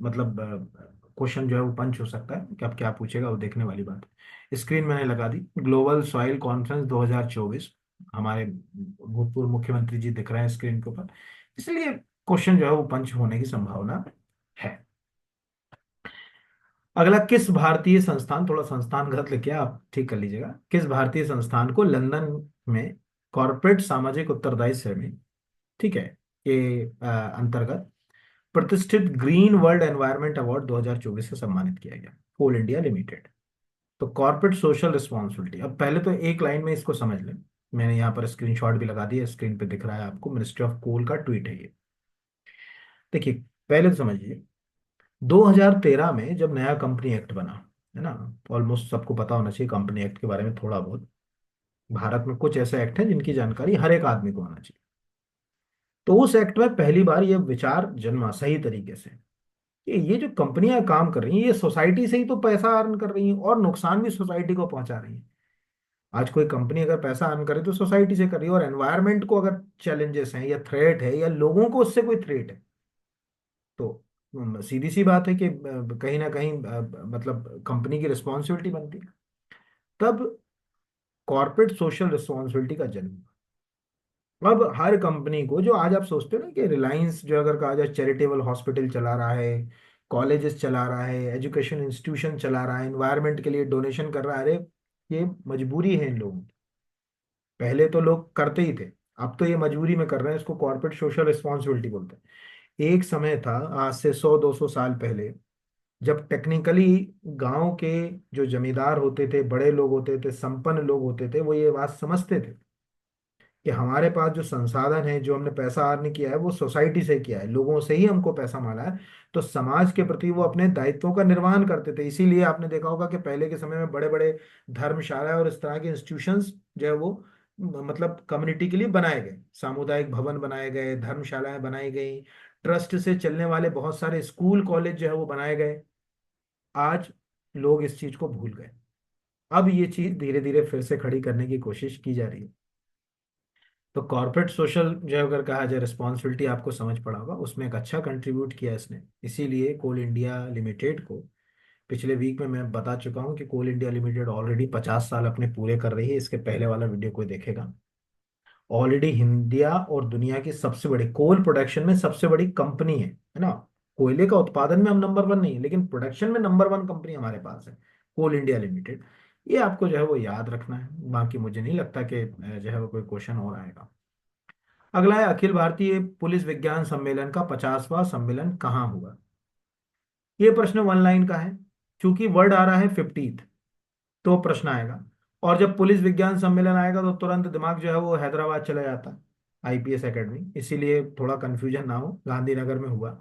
मतलब क्वेश्चन जो है वो पंच हो सकता है कि अब क्या पूछेगा वो देखने वाली बात है। स्क्रीन मैंने लगा दी, ग्लोबल सॉइल कॉन्फ्रेंस 2024, हमारे भूतपूर्व मुख्यमंत्री जी दिख रहे हैं स्क्रीन के ऊपर, इसलिए क्वेश्चन जो है वो पंच होने की संभावना है। अगला, किस भारतीय संस्थान, थोड़ा संस्थान गलत लिख किया, आप ठीक कर लीजिएगा, किस भारतीय संस्थान को लंदन में कॉर्पोरेट सामाजिक उत्तरदायित्व में, ठीक है, के अंतर्गत प्रतिष्ठित ग्रीन वर्ल्ड एनवायरनमेंट अवार्ड 2024 से सम्मानित किया गया? कोल इंडिया लिमिटेड। तो कॉर्पोरेट सोशल रिस्पॉन्सिबिलिटी, अब पहले तो एक लाइन में इसको समझ लें, मैंने यहाँ पर स्क्रीनशॉट भी लगा दिया, स्क्रीन पे दिख रहा है आपको, मिनिस्ट्री ऑफ कोल का ट्वीट है ये। देखिए, पहले तो समझिए, 2013 में जब नया कंपनी एक्ट बना, है ना, ऑलमोस्ट सबको पता होना चाहिए कंपनी एक्ट के बारे में थोड़ा बहुत। भारत में कुछ ऐसे एक्ट हैं जिनकी जानकारी हर एक आदमी को होना चाहिए। तो उस एक्ट में पहली बार ये विचार जन्मा सही तरीके से कि ये जो कंपनियां काम कर रही हैं ये सोसाइटी से ही तो पैसा अर्न कर रही हैं और नुकसान भी सोसाइटी को पहुंचा रही हैं। आज कोई कंपनी अगर पैसा अर्न करे तो सोसाइटी से कर रही है, और एनवायरनमेंट को अगर चैलेंजेस हैं या थ्रेट है या लोगों को उससे कोई थ्रेट है, तो सीधी सी बात है कि कहीं ना कहीं मतलब कंपनी की रिस्पॉन्सिबिलिटी बनती है। तब कॉर्पोरेट सोशल रिस्पॉन्सिबिलिटी का जन्म। अब हर कंपनी को, जो आज आप सोचते हो ना कि रिलायंस जो अगर कहा जाए चैरिटेबल हॉस्पिटल चला रहा है, कॉलेजेस चला रहा है, एजुकेशन इंस्टीट्यूशन चला रहा है, एनवायरनमेंट के लिए डोनेशन कर रहा है, अरे ये मजबूरी है इन लोगों की। पहले तो लोग करते ही थे, अब तो ये मजबूरी में कर रहे हैं, इसको कॉर्पोरेट सोशल रिस्पॉन्सिबिलिटी बोलते हैं। एक समय था, आज से 100-200 साल पहले, जब टेक्निकली गांव के जो जमींदार होते थे, बड़े लोग होते थे, संपन्न लोग होते थे, वो ये बात समझते थे कि हमारे पास जो संसाधन है, जो हमने पैसा अर्न किया है, वो सोसाइटी से किया है, लोगों से ही हमको पैसा मिला है। तो समाज के प्रति वो अपने दायित्वों का निर्वहन करते थे। इसीलिए आपने देखा होगा कि पहले के समय में बड़े बड़े धर्मशाला और इस तरह के इंस्टीट्यूशंस जो है वो मतलब कम्युनिटी के लिए बनाए गए, सामुदायिक भवन बनाए गए, धर्मशालाएं बनाई गई, ट्रस्ट से चलने वाले बहुत सारे स्कूल कॉलेज जो है वो बनाए गए। आज लोग इस चीज को भूल गए। अब ये चीज धीरे धीरे फिर से खड़ी करने की कोशिश की जा रही है। तो कॉर्पोरेट सोशल जो है अगर कहा जाए रिस्पॉन्सिबिलिटी, आपको समझ पड़ा होगा, उसमें एक अच्छा कंट्रीब्यूट किया इसने। इसीलिए कोल इंडिया लिमिटेड को, पिछले वीक में मैं बता चुका हूं कि कोल इंडिया लिमिटेड ऑलरेडी 50 साल अपने पूरे कर रही है। इसके पहले वाला वीडियो कोई देखेगा, ऑलरेडी इंडिया और दुनिया की सबसे बड़ी कोल प्रोडक्शन में सबसे बड़ी कंपनी है ना। कोयले का उत्पादन में हम नंबर वन नहीं है, लेकिन प्रोडक्शन में नंबर वन कंपनी हमारे पास है, कोल इंडिया लिमिटेड। ये आपको जो है वो याद रखना है, बाकी मुझे नहीं लगता कि जो है वो कोई क्वेश्चन और आएगा। अगला है, अखिल भारतीय पुलिस विज्ञान सम्मेलन का 50वां सम्मेलन कहाँ हुआ? ये प्रश्न वन लाइन का है, क्योंकि वर्ड आ रहा है 50th, तो प्रश्न आएगा। और जब पुलिस विज्ञान सम्मेलन आएगा तो तुरंत दिमाग जो है वो हैदराबाद चला जाता है, आईपीएस एकेडमी, इसीलिए थोड़ा कंफ्यूजन ना हो, गांधीनगर में हुआ।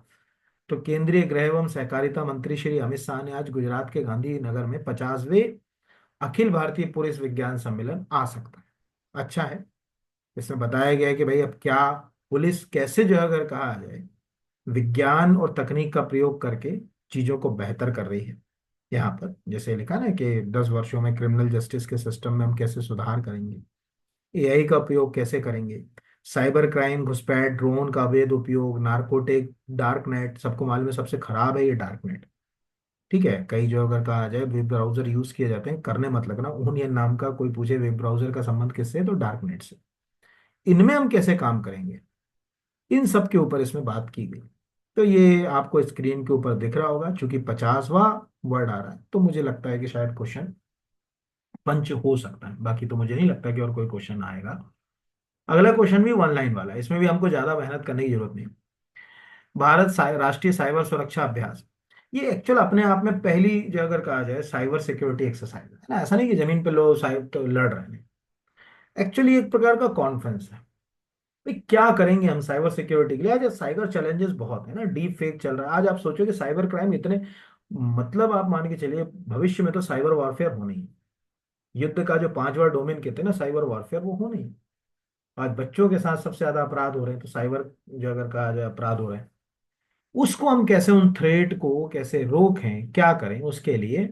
तो केंद्रीय गृह एवं सहकारिता मंत्री श्री अमित शाह ने आज गुजरात के गांधीनगर में 50वें अखिल भारतीय पुलिस विज्ञान सम्मेलन आ सकता है। अच्छा है, इसमें बताया गया है कि भाई अब क्या पुलिस कैसे जो है अगर कहा जाए विज्ञान और तकनीक का प्रयोग करके चीजों को बेहतर कर रही है। यहाँ पर जैसे लिखा ना कि 10 वर्षों में क्रिमिनल जस्टिस के सिस्टम में हम कैसे सुधार करेंगे, एआई का उपयोग कैसे करेंगे, साइबर क्राइम, घुसपैठ, ड्रोन का अवैध उपयोग, नारकोटिक, डार्क नेट, सबको मालूम है सबसे खराब है ये डार्क नेट। ठीक है, कई जो अगर कहा जाए वेब ब्राउजर यूज किए जाते हैं, करने मत लगना, ओनियन नाम का कोई पूछे वेब ब्राउजर का संबंध किससे है, तो डार्क नेट से। इनमें हम कैसे काम करेंगे, इन सब के ऊपर इसमें बात की गई। तो ये आपको स्क्रीन के ऊपर दिख रहा होगा, चूंकि 50वां वर्ड आ रहा है तो मुझे लगता है कि शायद क्वेश्चन पंच हो सकता है, बाकी तो मुझे नहीं लगता कि और कोई क्वेश्चन आएगा। अगला क्वेश्चन भी वन लाइन वाला है, इसमें भी हमको ज्यादा मेहनत करने की जरूरत नहीं। राष्ट्रीय साइबर सुरक्षा अभ्यास, ये एक्चुअल अपने आप में पहली जो अगर कहा जाए साइबर सिक्योरिटी एक्सरसाइज है ना, ऐसा नहीं कि जमीन पे लोग साइबर तो लड़ रहे हैं, एक्चुअली एक प्रकार का कॉन्फ्रेंस है। भाई क्या करेंगे हम साइबर सिक्योरिटी के लिए? आज साइबर चैलेंजेस बहुत है ना, डीप फेक चल रहा है, आज आप सोचो कि साइबर क्राइम इतने, मतलब आप मान के चलिए भविष्य में तो साइबर वॉरफेयर होना ही है। युद्ध का जो 5वां डोमेन कहते हैं ना साइबर वॉरफेयर, वो होना ही। आज बच्चों के साथ सबसे ज्यादा अपराध हो रहे हैं, तो साइबर जो अगर कहा जाए अपराध हो रहे हैं, उसको हम कैसे, उन थ्रेट को कैसे रोकें, क्या करें उसके लिए,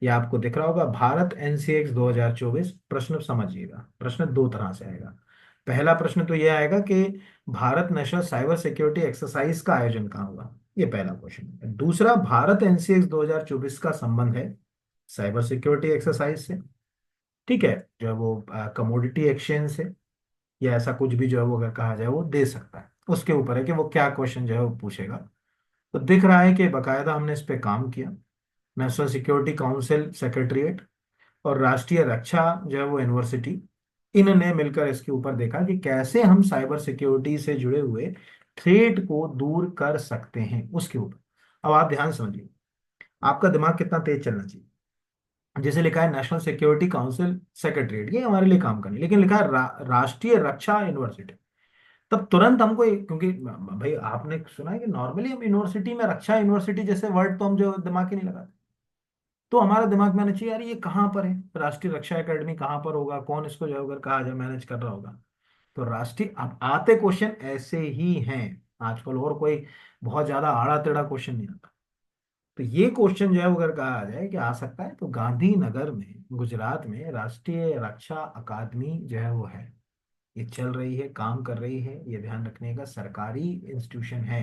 ये आपको दिख रहा होगा, भारत एनसीएक्स 2024। प्रश्न समझिएगा, प्रश्न दो तरह से आएगा। पहला प्रश्न तो यह आएगा कि Bharat national cyber security exercise का आयोजन कहाँ हुआ? ये पहला क्वेश्चन है। दूसरा, भारत एनसीएक्स 2024 का संबंध है साइबर सिक्योरिटी एक्सरसाइज से। ठीक है, जो है वो कमोडिटी एक्सचेंज से, या ऐसा कुछ भी जो है वो अगर कहा जाए वो दे सकता है। उसके ऊपर है कि वो क्या क्वेश्चन जो है वो पूछेगा। तो दिख रहा है कि बाकायदा हमने इस पे काम किया। नेशनल सिक्योरिटी काउंसिल सेक्रेटरीट और राष्ट्रीय रक्षा जो है वो यूनिवर्सिटी, इनने मिलकर इसके ऊपर देखा कि कैसे हम साइबर सिक्योरिटी से जुड़े हुए थ्रेट को दूर कर सकते हैं उसके ऊपर। अब आप ध्यान समझिए, आपका दिमाग कितना तेज चलना चाहिए। जैसे लिखा है नेशनल सिक्योरिटी काउंसिल सेक्रेटरीट, ये हमारे लिए काम करनी, लेकिन लिखा है राष्ट्रीय रक्षा यूनिवर्सिटी। तब तुरंत हमको क्योंकि भाई आपने सुना है कि नॉर्मली हम यूनिवर्सिटी में रक्षा यूनिवर्सिटी जैसे वर्ड तो हम जो दिमाग ही नहीं लगाते। तो हमारे दिमाग में आना चाहिए यार ये कहाँ पर है, राष्ट्रीय रक्षा एकेडमी कहाँ पर होगा, कौन इसको जो है अगर कहा जाए मैनेज कर रहा होगा। तो राष्ट्रीय, अब आते क्वेश्चन ऐसे ही हैं आजकल, और कोई बहुत ज्यादा आड़ा टेढ़ा क्वेश्चन नहीं आता। तो ये क्वेश्चन जो है अगर कहा जाए कि आ सकता है, तो गांधीनगर में गुजरात में राष्ट्रीय रक्षा अकादमी जो है वो है। ये चल रही है, काम कर रही है, ये ध्यान रखने का सरकारी इंस्टीट्यूशन है।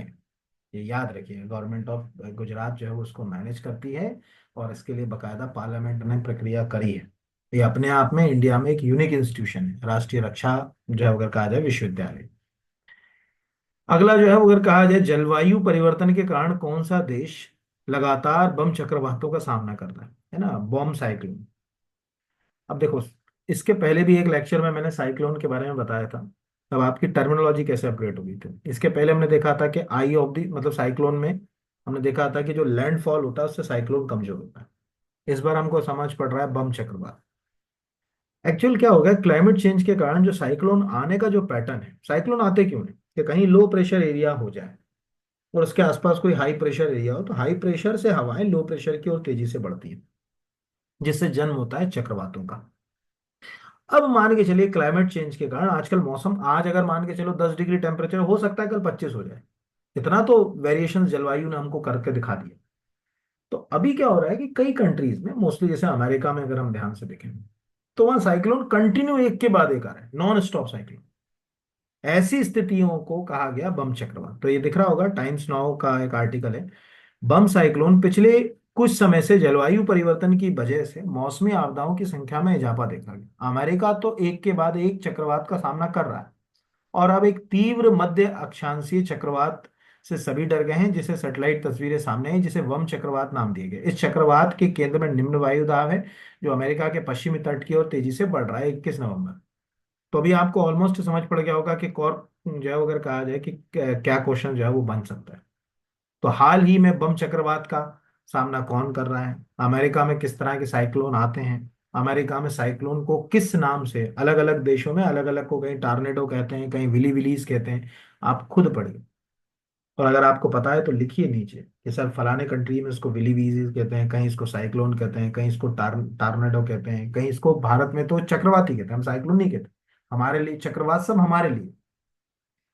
ये याद रखिए, गवर्नमेंट ऑफ गुजरात जो है वो उसको मैनेज करती है, और इसके लिए बकायदा पार्लियामेंट ने प्रक्रिया करी है। ये अपने आप में इंडिया में एक यूनिक इंस्टीट्यूशन है, राष्ट्रीय रक्षा जो है अगर कहा जाए विश्वविद्यालय। अगला जो है वो अगर कहा जाए, जलवायु परिवर्तन के कारण कौन सा देश लगातार बम चक्रवातों का सामना कर रहा है ना, बॉम्ब साइक्लोन। अब देखो, इसके पहले भी एक लेक्चर में मैंने साइक्लोन के बारे में बताया था। तब आपकी टर्मिनोलॉजी कैसे अपग्रेड हो गई थी। इसके पहले हमने देखा था कि आई ऑफ दी मतलब साइक्लोन में हमने देखा था कि जो लैंडफॉल होता है उससे साइक्लोन कमजोर होता है। इस बार हमको समझ पड़ रहा है बम चक्रवात। एक्चुअल क्या होगा, क्लाइमेट चेंज के कारण जो साइक्लोन आने का जो पैटर्न है, साइक्लोन आते क्यों नहीं, कि कहीं लो प्रेशर एरिया हो जाए और उसके आसपास कोई हाई प्रेशर एरिया हो, तो हाई प्रेशर से हवाएं लो प्रेशर की ओर तेजी से बढ़ती हैं, जिससे जन्म होता है चक्रवातों का। अब मान के चलिए क्लाइमेट चेंज के कारण आजकल मौसम, आज अगर मान के चलो 10 डिग्री टेम्परेचर हो सकता है, कल 25 हो जाए। इतना तो वेरिएशन जलवायु ने हमको करके दिखा दिया। तो अभी क्या हो रहा है कि कई कंट्रीज में, मोस्टली जैसे अमेरिका में अगर हम ध्यान से देखें, तो वहां साइक्लोन कंटिन्यू एक के बाद एक आ रहा है, नॉन स्टॉप साइक्लोन। ऐसी स्थितियों को कहा गया बम चक्रवात। तो ये दिख रहा होगा, टाइम्स नाउ का एक आर्टिकल है। बम साइक्लोन पिछले कुछ समय से जलवायु परिवर्तन की वजह से मौसमी आपदाओं की संख्या में इजाफा देखा गया। अमेरिका तो एक के बाद एक चक्रवात का सामना कर रहा है, और अब एक तीव्र मध्य अक्षांशीय चक्रवात से सभी डर गए हैं, जिसे सैटेलाइट तस्वीरें सामने आई, जिसे वम चक्रवात नाम दिए गए। इस चक्रवात के केंद्र में निम्न वायु दाब है, जो अमेरिका के पश्चिमी तट की ओर तेजी से बढ़ रहा है 21 नवंबर। तो अभी आपको ऑलमोस्ट समझ पड़ गया होगा कि कौर जो है अगर कहा जाए कि क्या क्वेश्चन जो है वो बन सकता है। तो हाल ही में बम चक्रवात का सामना कौन कर रहा है, अमेरिका में किस तरह के साइक्लोन आते हैं, अमेरिका में साइक्लोन को किस नाम से अलग अलग देशों में अलग अलग को, कहीं टार्नेडो कहते हैं, कहीं विली विलीज कहते हैं। आप खुद पढ़िए, और अगर आपको पता है तो लिखिए नीचे कि सर फलाने कंट्री में इसको विली विलीज कहते हैं, कहीं इसको साइक्लोन कहते हैं, कहीं इसको टार्नेडो कहते हैं, कहीं इसको भारत में तो चक्रवाती कहते हैं, हम साइक्लोन नहीं कहते। हमारे लिए चक्रवात सब हमारे लिए।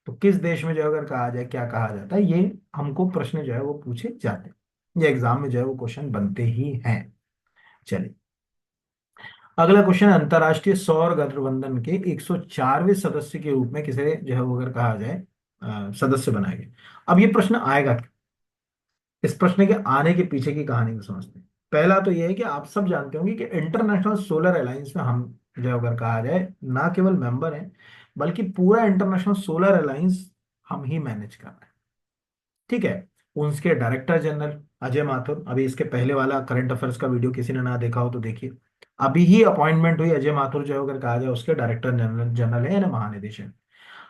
तो किस देश में जो है अगर कहा जाए क्या कहा जाता है, ये हमको प्रश्न जो है वो पूछे जाते हैं, ये एग्जाम में जो है वो क्वेश्चन बनते ही हैं। चलिए, अगला क्वेश्चन, अंतर्राष्ट्रीय सौर गठबंधन के 104वें सदस्य के रूप में किसे जो है वो अगर कहा जाए सदस्य बनाए गए। अब ये प्रश्न आएगा क्यों? इस प्रश्न के आने के पीछे की कहानी को समझते हैं। पहला तो ये है कि आप सब जानते होंगे कि इंटरनेशनल सोलर अलायंस में हम जो है अगर कहा जाए ना केवल मेंबर हैं, बल्कि पूरा इंटरनेशनल सोलर अलायंस हम ही मैनेज कर रहे हैं। ठीक है, उसके डायरेक्टर जनरल अजय माथुर, अभी इसके पहले वाला करंट अफेयर्स का वीडियो किसी ने ना देखा हो तो देखिए। अभी ही अपॉइंटमेंट हुई अजय माथुर जो है अगर कहा जाए उसके डायरेक्टर जनरल जनरल है, यानी महानिदेशक।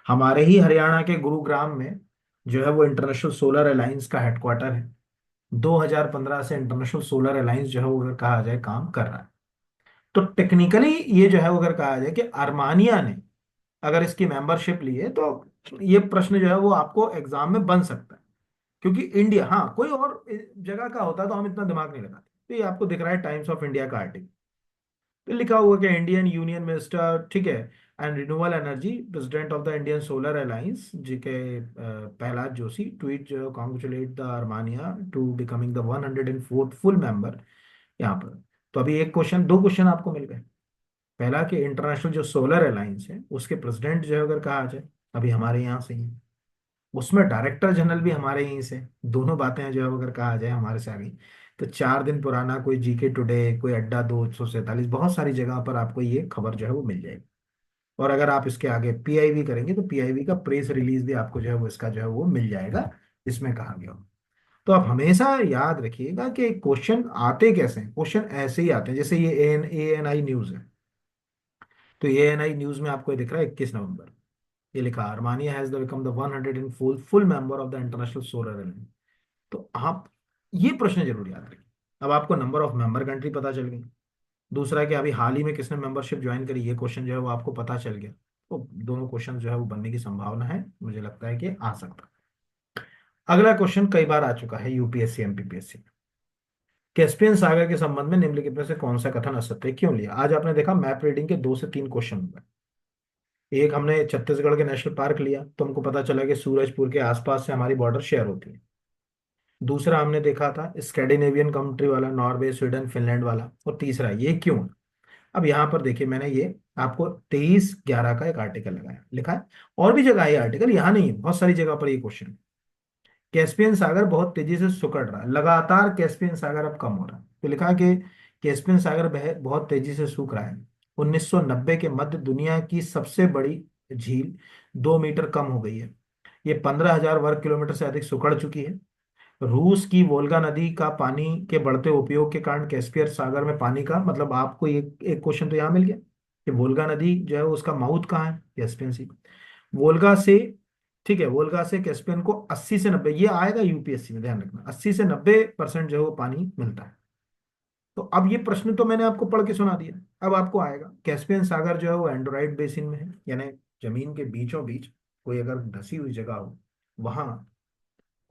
हमारे ही हरियाणा के गुरुग्राम में जो है वो इंटरनेशनल सोलर अलायंस का हेडक्वार्टर है। 2015 से इंटरनेशनल सोलर अलायंस जो है वो अगर कहा जाए काम कर रहा है। तो टेक्निकली ये जो है वो अगर कहा जाए कि आर्मानिया ने अगर इसकी मेंबरशिप ली है, तो ये प्रश्न जो है वो आपको एग्जाम में बन सकता है। क्योंकि इंडिया, हाँ कोई और जगह का होता तो हम इतना दिमाग नहीं लगाते। तो ये आपको दिख रहा है टाइम्स ऑफ इंडिया का आर्टिकल, तो लिखा हुआ कि इंडियन यूनियन मिनिस्टर, ठीक है, and renewable energy president of the Indian solar alliance जी के प्रहलाद जोशी ट्वीट जो congratulate the Armenia to becoming the 104th full member यहाँ पर। तो अभी एक क्वेश्चन, दो क्वेश्चन आपको मिल गए। पहला कि इंटरनेशनल जो सोलर अलायंस है उसके प्रेसिडेंट जो है अगर कहा जाए अभी हमारे यहाँ से ही हैं। उसमें डायरेक्टर जनरल भी हमारे यहीं से, दोनों बातें जो है अगर कहा जाए हमारे से आ गई। तो 4 दिन पुराना कोई जीके टुडे, कोई अड्डा 247, बहुत सारी जगह पर आपको ये खबर जो है वो मिल जाएगी। और अगर आप इसके आगे पीआईवी करेंगे तो पीआईवी का प्रेस रिलीज भी आपको जो है वो इसका जो है वो मिल जाएगा, इसमें कहा गया हो। तो आप हमेशा याद रखिएगा कि क्वेश्चन आते कैसे हैं। क्वेश्चन ऐसे ही आते हैं, जैसे ये एएनआई न्यूज है। तो एएनआई न्यूज में आपको ये दिख रहा है 21 नवंबर, ये लिखा, अरमानिया हैज बिकम द 100 इन full member of the international solar alliance. तो आप ये प्रश्न जरूर याद रखिए। अब आपको नंबर ऑफ मेंबर कंट्री पता चल गई। दूसरा कि अभी हाल ही में किसने मेंबरशिप ज्वाइन करी, ये क्वेश्चन जो है वो आपको पता चल गया। तो दोनों क्वेश्चन जो है वो बनने की संभावना है, मुझे लगता है कि आ सकता है। अगला क्वेश्चन कई बार आ चुका है यूपीएससी एमपीपीएससी। कैस्पियन सागर के संबंध में निम्नलिखित में से कौन सा कथन असत्य है, क्यों लिया। आज आपने देखा मैप रीडिंग के 2 से 3 क्वेश्चन हुए। एक हमने छत्तीसगढ़ के नेशनल पार्क लिया, तो हमको पता चला कि सूरजपुर के आसपास से हमारी बॉर्डर शेयर होती है। दूसरा हमने देखा था स्कैंडिनेवियन कंट्री वाला, नॉर्वे स्वीडन फिनलैंड वाला। और तीसरा ये क्यों है। अब यहाँ पर देखिए, मैंने ये आपको 23/11 का एक आर्टिकल लगाया, लिखा है। और भी जगह है ये आर्टिकल, यहाँ नहीं है, बहुत सारी जगह पर ये क्वेश्चन। कैस्पियन सागर बहुत तेजी से सिकुड़ रहा है, लगातार कैस्पियन सागर अब कम हो रहा है। तो लिखा है कि कैस्पियन सागर बहुत तेजी से सूख रहा है। 1990 के मध्य दुनिया की सबसे बड़ी झील 2 मीटर कम हो गई है। ये 15,000 वर्ग किलोमीटर से अधिक सिकुड़ चुकी है। रूस की वोल्गा नदी का पानी के बढ़ते उपयोग के कारण कैस्पियर सागर में पानी का, मतलब आपको एक क्वेश्चन तो यहाँ मिल गया कि वोल्गा नदी जो है उसका माउथ कहाँ है, कैस्पियन सी। वोल्गा से, ठीक है, वोल्गा से कैस्पियन को 80 से 90, ये आएगा यूपीएससी में, ध्यान रखना, 80 से 90% जो है वो पानी मिलता है। तो अब ये प्रश्न तो मैंने आपको पढ़ के सुना दिया। अब आपको आएगा कैस्पियन सागर जो है वो एंडोराइड बेसिन में है, यानी जमीन के बीचों बीच कोई अगर धसी हुई जगह हो, वहां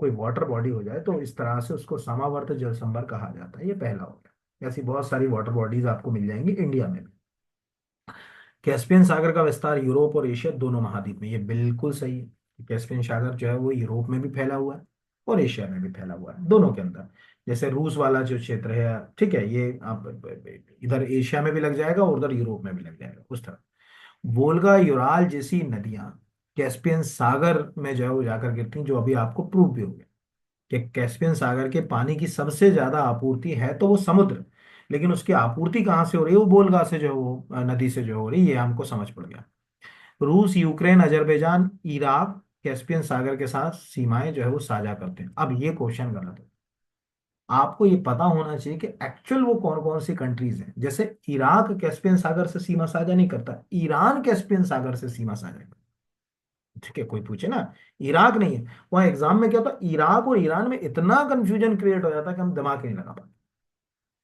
कोई वाटर बॉडी हो जाए, तो इस तरह से उसको समावर्त जल संभर कहा जाता है। ये पहला हो गया। ऐसी बहुत सारी वाटर बॉडीज आपको मिल जाएंगी इंडिया में भी। कैस्पियन सागर का विस्तार यूरोप और एशिया दोनों महाद्वीप में, ये बिल्कुल सही है। कैस्पियन सागर जो है वो यूरोप में भी फैला हुआ है और एशिया में भी फैला हुआ है, दोनों के अंदर। जैसे रूस वाला जो क्षेत्र है, ठीक है, ये आप इधर एशिया में भी लग जाएगा और उधर यूरोप में भी लग जाएगा, उस तरह। वोल्गा यूराल जैसी नदियां कैस्पियन सागर में जो है वो जाकर गिरती हैं, जो अभी आपको प्रूव भी हो गया कि कैस्पियन सागर के पानी की सबसे ज्यादा आपूर्ति है तो वो समुद्र, लेकिन उसकी आपूर्ति कहाँ से हो रही है, वो बोलगा से जो है वो नदी से जो हो रही है, ये हमको समझ पड़ गया। रूस, यूक्रेन, अजरबैजान, इराक कैस्पियन सागर के साथ सीमाएं जो है वो साझा करते हैं। अब ये क्वेश्चन गलत है। आपको ये पता होना चाहिए कि एक्चुअल वो कौन कौन सी कंट्रीज हैं। जैसे इराक कैस्पियन सागर से सीमा साझा नहीं करता, ईरान कैस्पियन सागर से सीमा साझा करता। ठीक है, कोई पूछे ना, इराक नहीं है। वहां एग्जाम में क्या होता, इराक और ईरान में इतना कंफ्यूजन क्रिएट हो जाता कि हम दिमाग ही नहीं लगा पाते।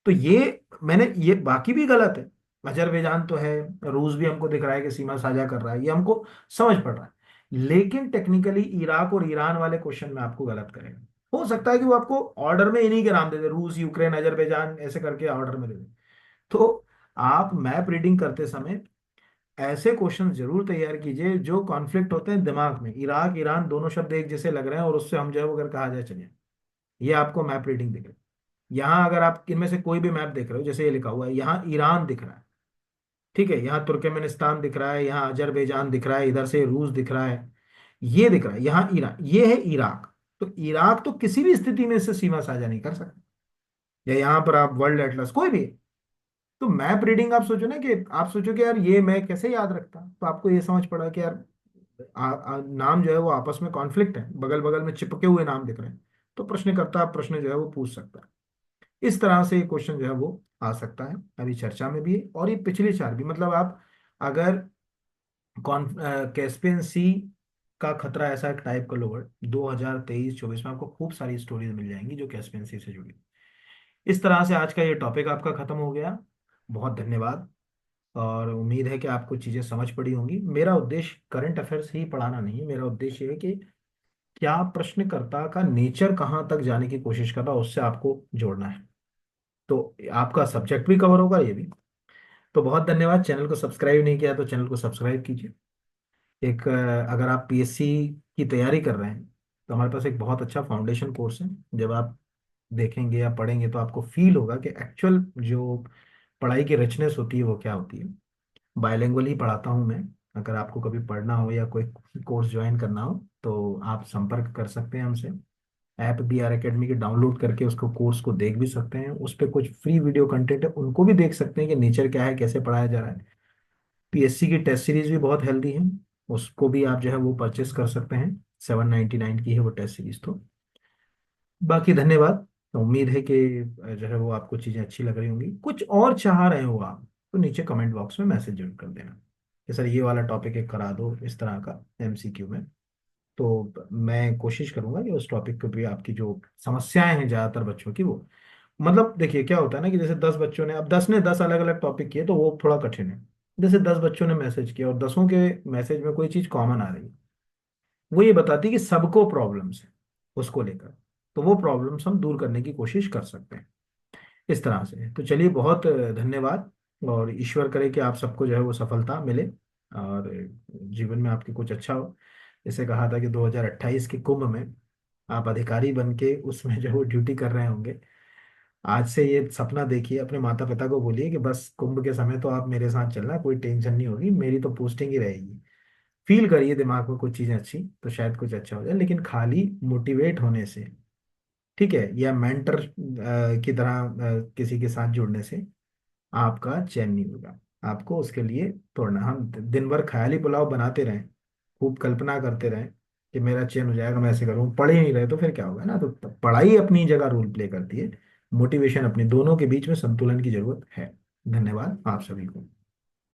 तो ये मैंने, ये बाकी भी गलत है। अजरबैजान तो है, रूस भी हमको दिख रहा है कि सीमा साझा कर रहा है, ये हमको समझ पड़ रहा है। लेकिन टेक्निकली इराक और ईरान वाले क्वेश्चन में आपको गलत करेगा। हो सकता है कि वो आपको ऑर्डर में इन्हीं के नाम दे दे, रूस यूक्रेन अजरबैजान ऐसे करके ऑर्डर में दे दे। तो आप मैप रीडिंग करते समय ऐसे क्वेश्चन जरूर तैयार कीजिए जो कॉन्फ्लिक्ट होते हैं दिमाग में। इराक ईरान दोनों शब्द एक जैसे लग रहे हैं और उससे हम जो है वो अगर कहा जाए, चलिए ये आपको मैप रीडिंग दिख रही है। यहाँ अगर आप इनमें से कोई भी मैप देख रहे हो, जैसे ये लिखा हुआ है, यहाँ ईरान दिख रहा है, ठीक है, यहाँ तुर्कमेनिस्तान दिख रहा है, यहाँ अजरबैजान दिख रहा है, इधर से रूस दिख रहा है, ये दिख रहा है, यहाँ ईरान, ये है इराक। तो इराक तो किसी भी स्थिति में इससे सीमा साझा नहीं कर सकता। या यहाँ पर आप वर्ल्ड एटलस कोई भी, तो मैप रीडिंग आप सोचो ना, कि आप सोचो कि यार ये मैं कैसे याद रखता, तो आपको ये समझ पड़ा कि यार नाम जो है वो आपस में कॉन्फ्लिक्ट है, बगल बगल में चिपके हुए नाम दिख रहे हैं। तो प्रश्नकर्ता प्रश्न जो है वो पूछ सकता है। इस तरह से ये क्वेश्चन जो है वो आ सकता है, अभी चर्चा में भी है। और ये पिछले 4 भी, मतलब आप अगर कॉन कैस्पियन सी का खतरा, ऐसा एक टाइप का लोअर 2023-24 में आपको खूब सारी स्टोरीज मिल जाएंगी जो कैस्पियन सी से जुड़ी। इस तरह से आज का ये टॉपिक आपका खत्म हो गया। बहुत धन्यवाद। और उम्मीद है कि आपको चीज़ें समझ पड़ी होंगी। मेरा उद्देश्य करंट अफेयर्स ही पढ़ाना नहीं है, मेरा उद्देश्य है कि क्या प्रश्नकर्ता का नेचर कहाँ तक जाने की कोशिश कर रहा है, उससे आपको जोड़ना है। तो आपका सब्जेक्ट भी कवर होगा, ये भी। तो बहुत धन्यवाद। चैनल को सब्सक्राइब नहीं किया तो चैनल को सब्सक्राइब कीजिए। एक अगर आप पीएससी की तैयारी कर रहे हैं तो हमारे पास एक बहुत अच्छा फाउंडेशन कोर्स है। जब आप देखेंगे या पढ़ेंगे तो आपको फील होगा कि एक्चुअल जो पढ़ाई की रिचनेस होती है वो क्या होती है। बायलिंगुअली पढ़ाता हूँ मैं, अगर आपको कभी पढ़ना हो या कोई कोर्स ज्वाइन करना हो तो आप संपर्क कर सकते हैं हमसे। ऐप बी आर अकेडमी की डाउनलोड करके उसको कोर्स को देख भी सकते हैं। उस पर कुछ फ्री वीडियो कंटेंट है, उनको भी देख सकते हैं कि नेचर क्या है, कैसे पढ़ाया जा रहा है। पीएससी की टेस्ट सीरीज भी बहुत हेल्दी है, उसको भी आप जो है वो परचेस कर सकते हैं। 799 की है वो टेस्ट सीरीज तो। बाकी धन्यवाद। उम्मीद है कि जो है वो आपको चीज़ें अच्छी लग रही होंगी। कुछ और चाह रहे हो आप तो नीचे कमेंट बॉक्स में मैसेज जरूर कर देना कि सर ये वाला टॉपिक एक करा दो इस तरह का एमसीक्यू में। तो मैं कोशिश करूंगा कि उस टॉपिक पे भी आपकी जो समस्याएं हैं ज़्यादातर बच्चों की वो, मतलब देखिए क्या होता है ना कि जैसे 10 बच्चों ने, अब 10 ने 10 अलग अलग टॉपिक किए तो वो थोड़ा कठिन है। जैसे 10 बच्चों ने मैसेज किया और 10ओं के मैसेज में कोई चीज़ कॉमन आ रही है, वो ये बताती है कि सबको प्रॉब्लम्स है उसको लेकर, तो वो प्रॉब्लम्स हम दूर करने की कोशिश कर सकते हैं इस तरह से। तो चलिए बहुत धन्यवाद। और ईश्वर करे कि आप सबको जो है वो सफलता मिले और जीवन में आपके कुछ अच्छा हो। जैसे कहा था कि 2028 के कुंभ में आप अधिकारी बन के उसमें जो है वो ड्यूटी कर रहे होंगे। आज से ये सपना देखिए, अपने माता पिता को बोलिए कि बस कुंभ के समय तो आप मेरे साथ चलना, कोई टेंशन नहीं होगी, मेरी तो पोस्टिंग ही रहेगी। फील करिए दिमाग में कुछ चीजें अच्छी, तो शायद कुछ अच्छा हो जाए। लेकिन खाली मोटिवेट होने से, ठीक है, या मेंटर की तरह किसी के साथ जुड़ने से आपका चैन नहीं होगा। आपको उसके लिए तोड़ना, हम दिन भर ख्याली पुलाव बनाते रहें, खूब कल्पना करते रहें कि मेरा चैन हो जाएगा, मैं ऐसे करूँ, पढ़ ही नहीं रहे तो फिर क्या होगा ना। तो पढ़ाई अपनी जगह रोल प्ले करती है, मोटिवेशन अपनी, दोनों के बीच में संतुलन की जरूरत है। धन्यवाद आप सभी को।